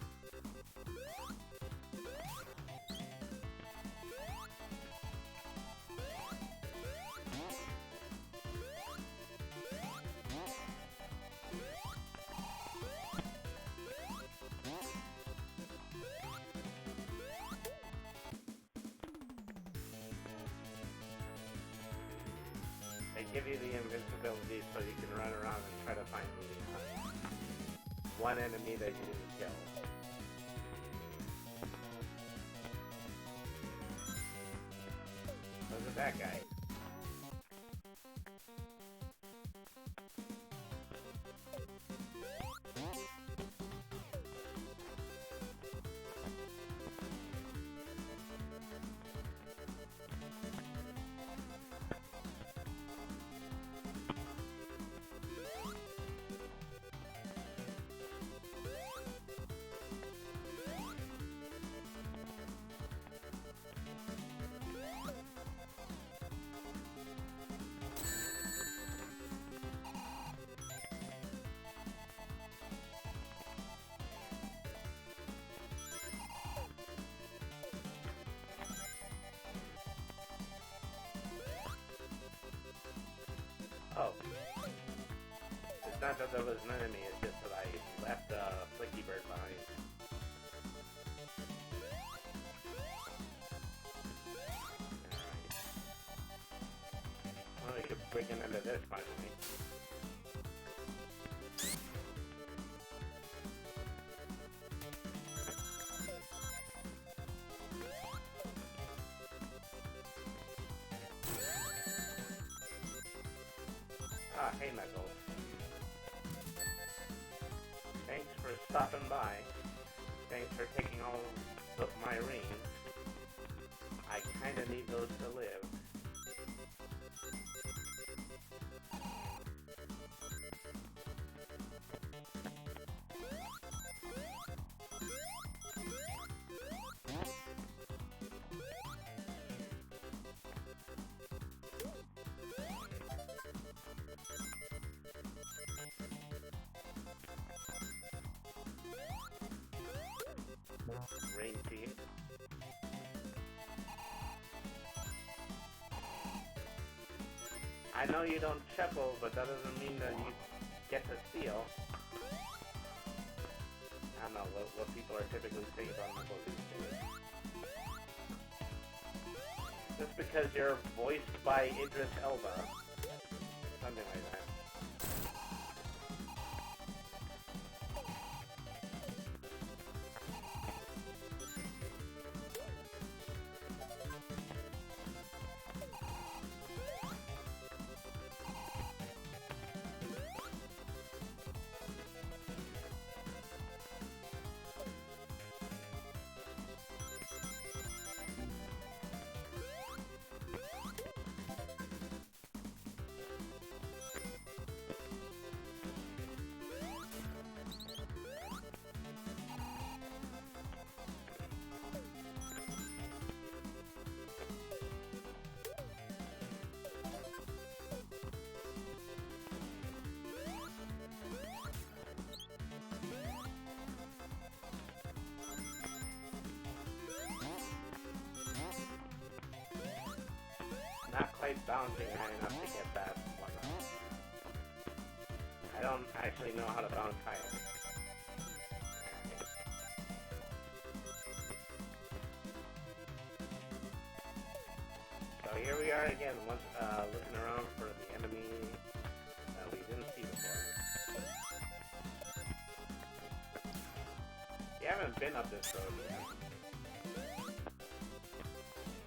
give you the invincibility so you can run around and try to find the one enemy that you didn't kill. Look at that guy. Oh. It's not that there was an enemy, it's just that I left Flicky Bird behind. Alright. Well, we could break into this finally. Ah, hey Knuckles. Thanks for stopping by. Thanks for taking all of my rings. I kinda need those to live. Ring team. I know you don't chuckle, but that doesn't mean that you get to steal. I don't know what people are typically saying about Knuckles these days. Just because you're voiced by Idris Elba. Something like that. Not quite bouncing high enough to get that one. I don't actually know how to bounce high enough. So here we are again, looking around for the enemy that we didn't see before. You haven't been up this road yet.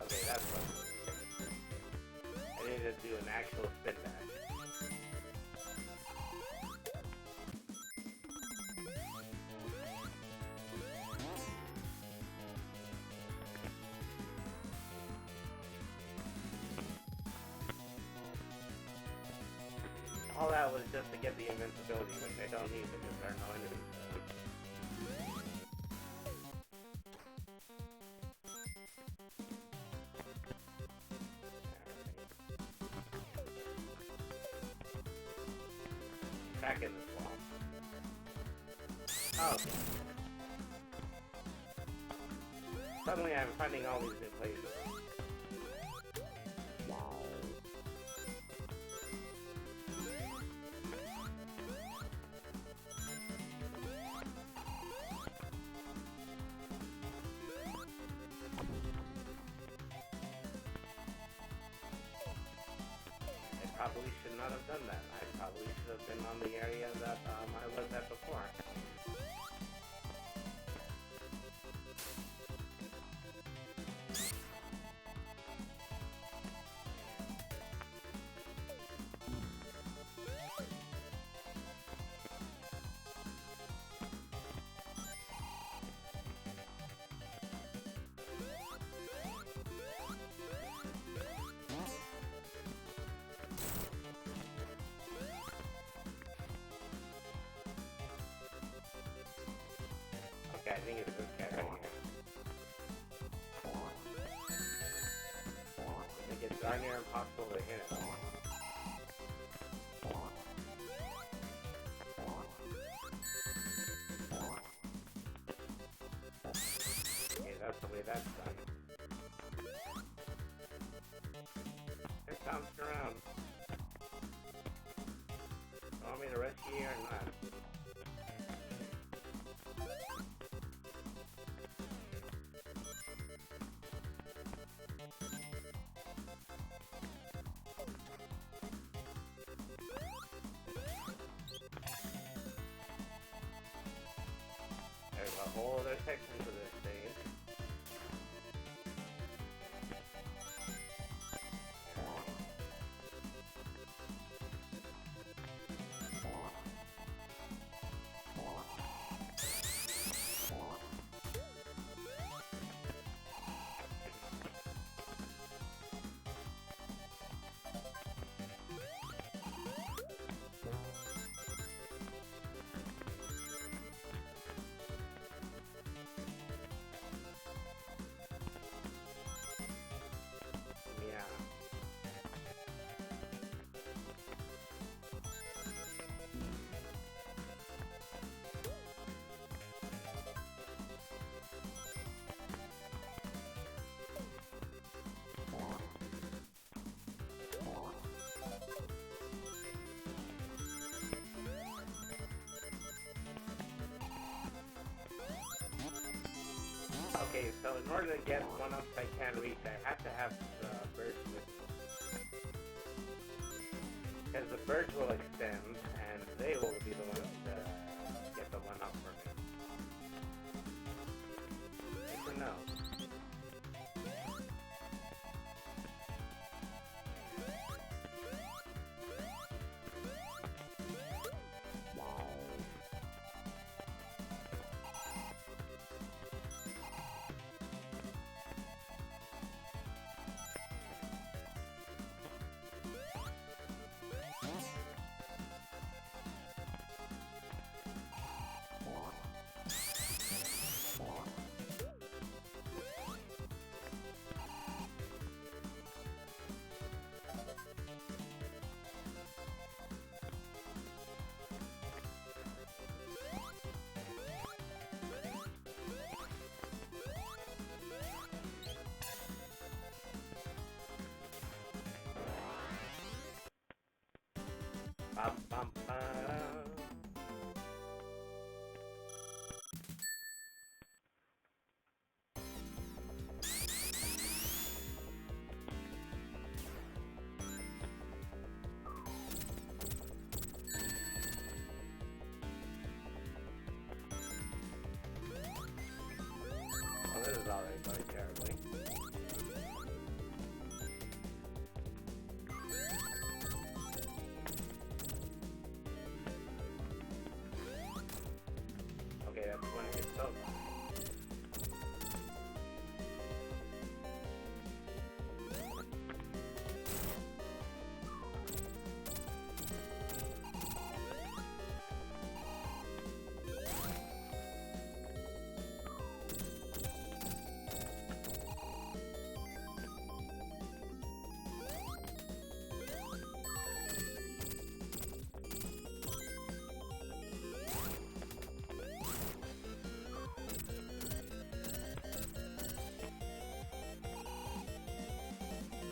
Okay, that's what. I need to do an actual spin dash. All that was just to get the invincibility, which I don't need because there are no enemies. Back in this wall. Oh, okay. Suddenly I'm finding all these new places. I probably not have done that. I probably should have been on the area that I was at before. Okay, I think it's this guy right here. I think it's darn near impossible to hit him. Okay, that's the way that's done. Here comes around. You want me to rescue you or not? There's a whole other section to this stage. Yeah. Okay, so in order to get one-ups I can reach, I have to have the birds with me. Because the birds will extend, and they will be the ones to get the one-up for me. Good to know. Bum, bum, bum. Well, this is already going terribly. Okay, that's when it gets over.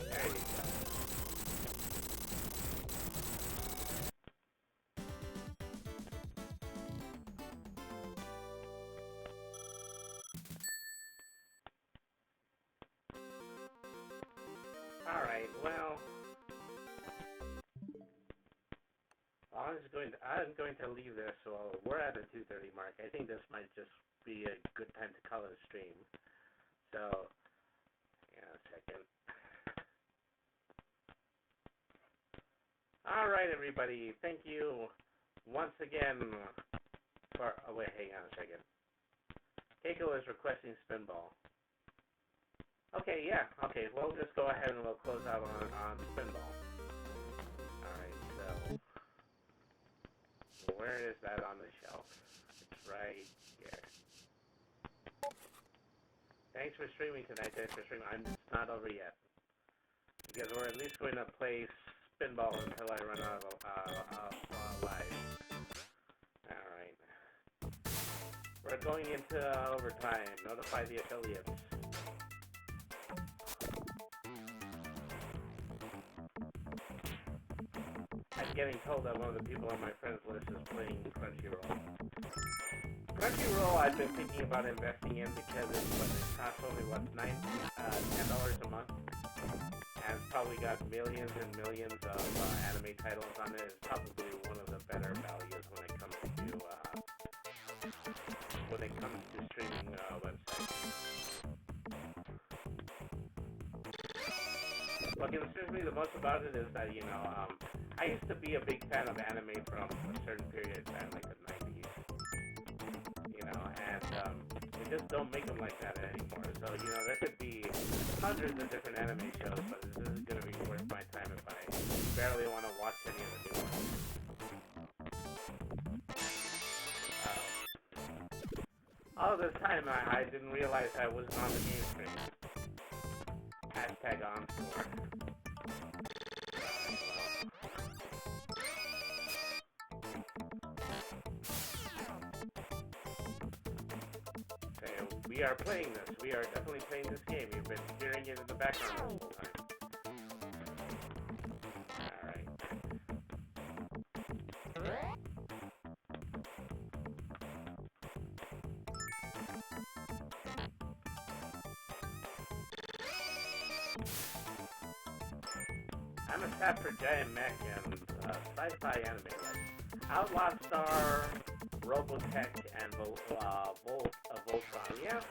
There you go. Alright, well, I'm going to leave this. So we're at the 2:30 mark. I think this might just be a good time to call it a stream. So, hang on a second. All right, everybody. Thank you once again for. Oh wait, hang on a second. Keiko is requesting Spinball. Okay, yeah. Okay, we'll just go ahead and we'll close out on Spinball. All right. So. Where is that on the shelf? It's right here. Thanks for streaming tonight. Thanks for streaming. It's not over yet. Because we're at least going to play Spinball until I run out of lives. Alright. We're going into overtime. Notify the affiliates. I'm getting told that one of the people on my friends list is playing Crunchyroll. Crunchyroll I've been thinking about investing in because it costs only $10 a month, and it's probably got millions and millions of anime titles on it. It's probably one of the better values when it comes to streaming websites. What concerns me the most about it is that, I used to be a big fan of anime from a certain period of time, like the 90s, and they just don't make them like that anymore. So, there could be hundreds of different anime shows, but this isn't going to be worth my time if I barely want to watch any of the new ones. All this time, I didn't realize I was on the game stream. Hashtag on score. We are playing this. We are definitely playing this game. You've been hearing it in the background this whole time. Alright. I'm a sap for giant mech and sci-fi anime like Outlaw Star, Robotech, and Voltron. Yeah,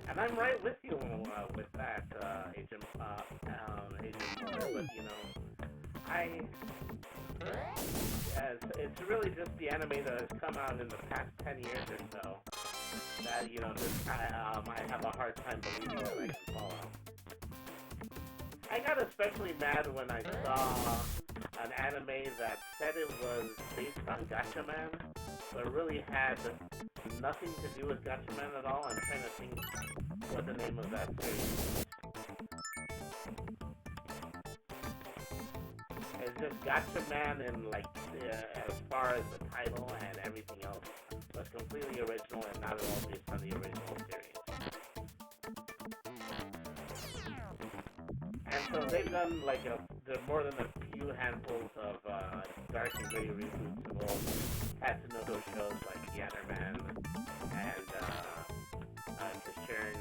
and I'm right with you with that, Agent Moore, but it's really just the anime that has come out in the past 10 years or so that I have a hard time believing that I can follow. I got especially mad when I saw an anime that said it was based on Gatchaman, but really had nothing to do with Gatchaman at all. I'm trying to think what the name of that series is. It's just Gatchaman, and as far as the title and everything else was completely original and not at all based on the original series. And so they've done more than a few handfuls of dark and gritty reboots of old Tatsunoko shows like Yatterman and Kishern.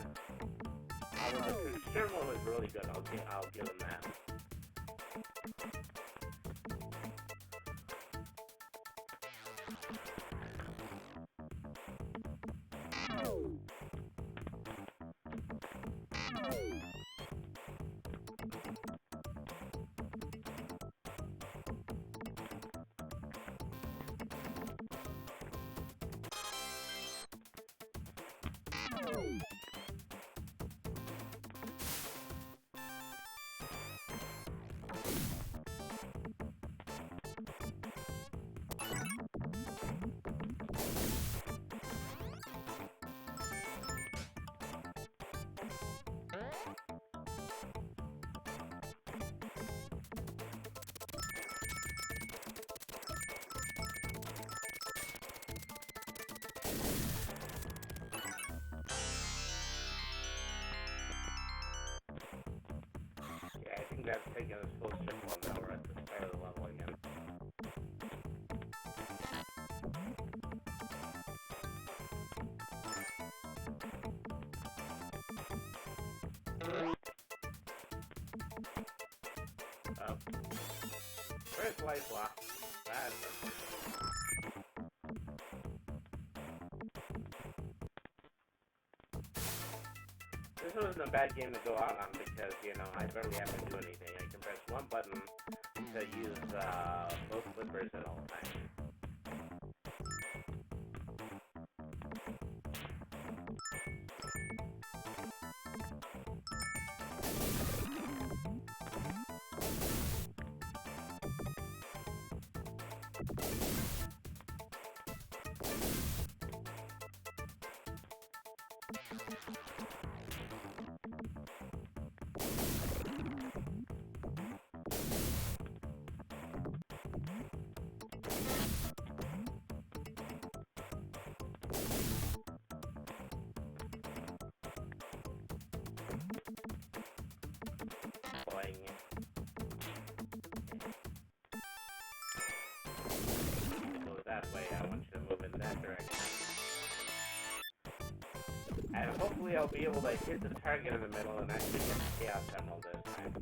Although the Kishern one was really good, I'll give them that. That's taking us full circle, and now we're at the start of the level again. Where's Lifelock? bad. This wasn't a bad game to go out on because, you know, I barely have to do anything. I can press one button to use both flippers at all times. Go that way, I want you to move in that direction. And hopefully I'll be able to hit the target in the middle and actually get the Chaos Emerald this time.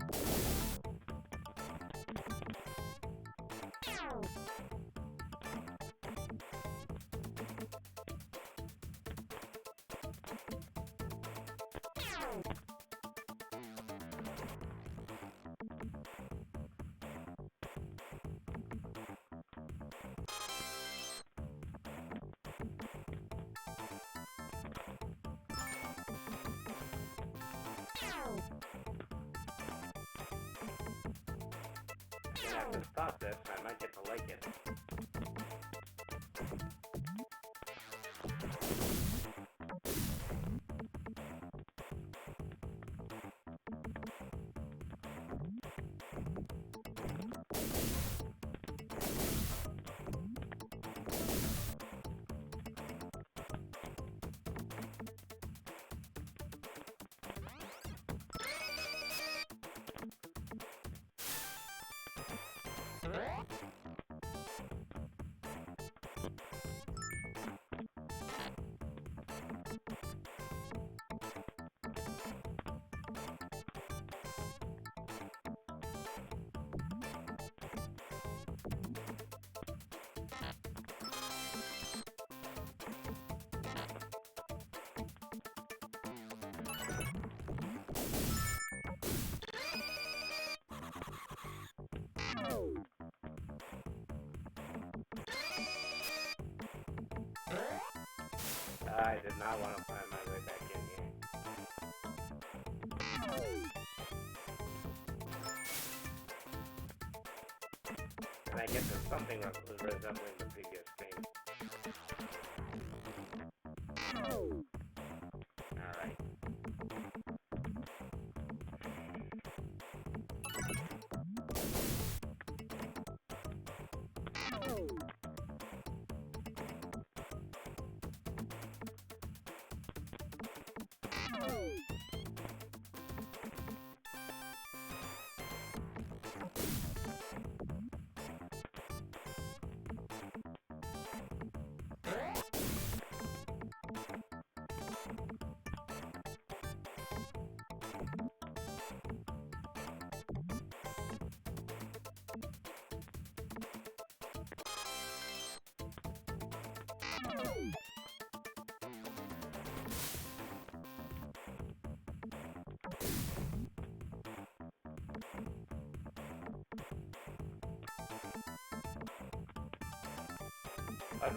I have to stop this, I might get to like it. I did not want to find my way back in here. And I get to something resembling the previous screen. Alright.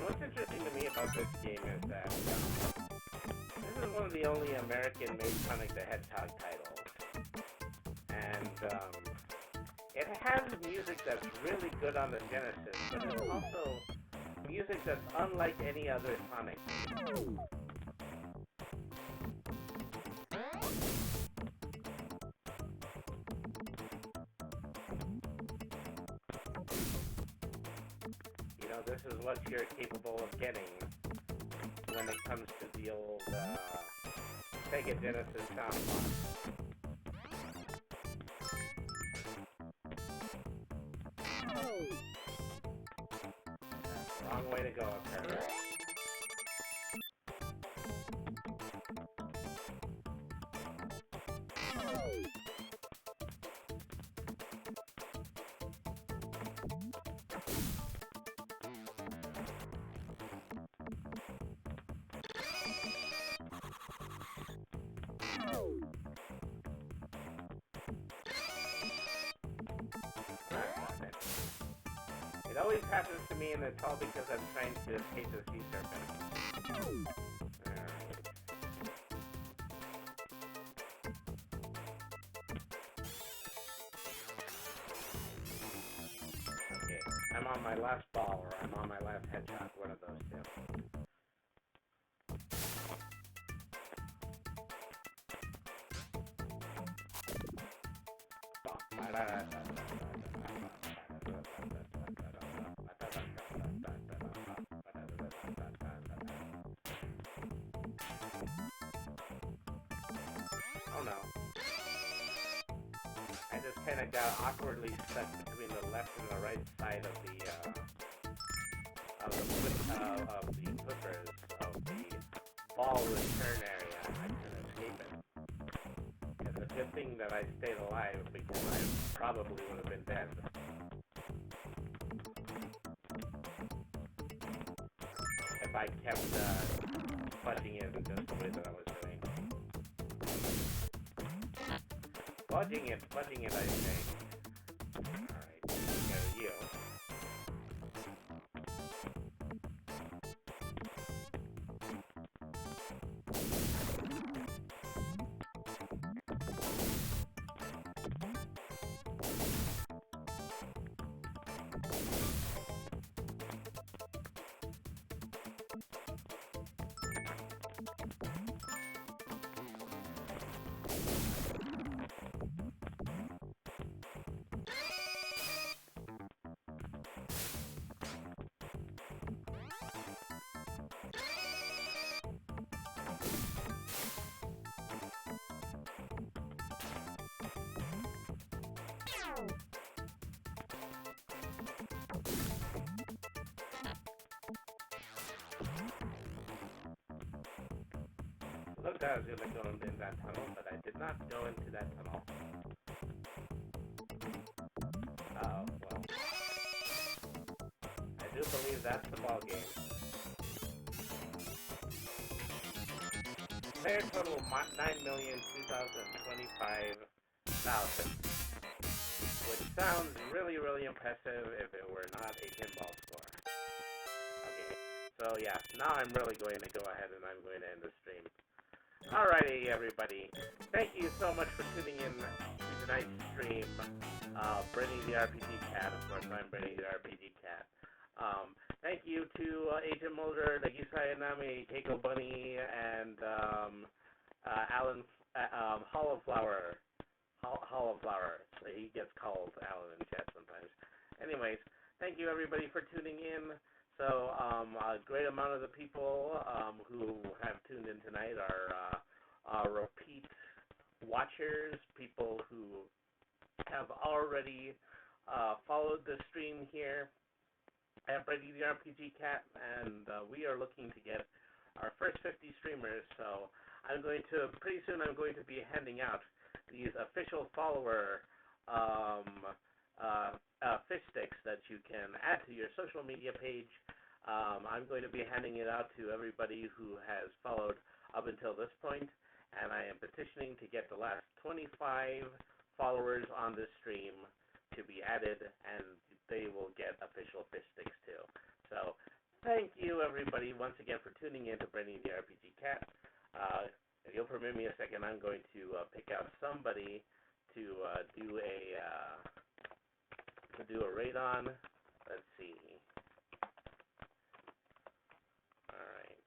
What's interesting to me about this game is that this is one of the only American-made Sonic the Hedgehog titles. And it has music that's really good on the Genesis, but it's also music that's unlike any other Sonic game. This is what you're capable of getting when it comes to the old Sega Genesis soundbox. Wrong way to go, apparently. always happens to me, and it's all because I'm trying to escape the sea serpent. Alright. Okay, I'm on my last ball, or I'm on my last headshot, one of those two. Oh no. I just kind of got awkwardly stuck between the left and the right side of the clippers of the ball return area. I couldn't escape it. It's a good thing that I stayed alive because I probably would have been dead. If I kept fudging it in just the way that I was doing. Fudging it, I think. Alright, go you. Looked like I was going to go in that tunnel, but I did not go into that tunnel. Oh, well. I do believe that's the ball game. Player total 9,225,000, which sounds really, really impressive if it were not a pinball score. Okay, so yeah, now I'm really going to go ahead and I'm going to end the stream. Alrighty, everybody. Thank you so much for tuning in to tonight's stream. Brittany the RPG Cat, of course, I'm Brittany the RPG Cat. Thank you to Agent Mulder, Nagisa Yanami, Keiko Bunny, and Alan Hollowflower. Hollowflower. He gets called Alan in chat sometimes. Anyways, thank you everybody for tuning in. So a great amount of the people who have tuned in tonight are repeat watchers, people who have already followed the stream here at Brady the RPG Cat, and we are looking to get our first 50 streamers. So pretty soon I'm going to be handing out these official follower fish sticks that you can add to your social media page. I'm going to be handing it out to everybody who has followed up until this point, and I am petitioning to get the last 25 followers on this stream to be added, and they will get official fish sticks too. So thank you everybody once again for tuning in to Brittany the RPG Cat. If you'll permit me a second, I'm going to pick out somebody to do a raid on. Let's see. All right.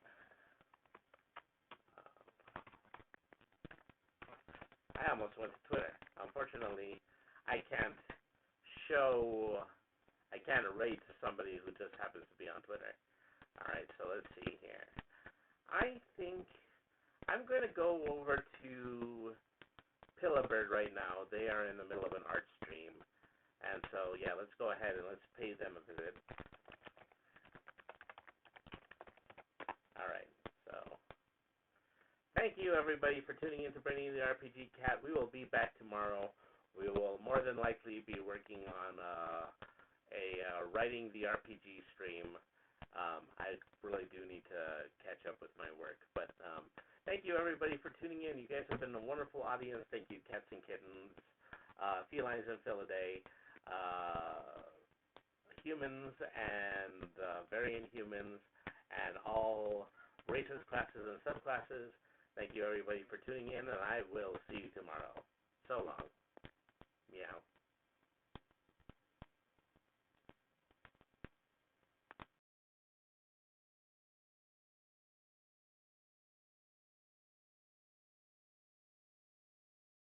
I almost went to Twitter. Unfortunately, I can't raid to somebody who just happens to be on Twitter. All right, so let's see here. I think I'm going to go over to Pillabird right now. They are in the middle of an art stream. And so, yeah, let's go ahead and let's pay them a visit. All right, so thank you, everybody, for tuning in to Brittany the RPG Cat. We will be back tomorrow. We will more than likely be working on a writing the RPG stream. I really do need to catch up with my work. But thank you, everybody, for tuning in. You guys have been a wonderful audience. Thank you, cats and kittens, felines and felidae. humans and variant humans and all races, classes, and subclasses. Thank you, everybody, for tuning in, and I will see you tomorrow. So long. Meow.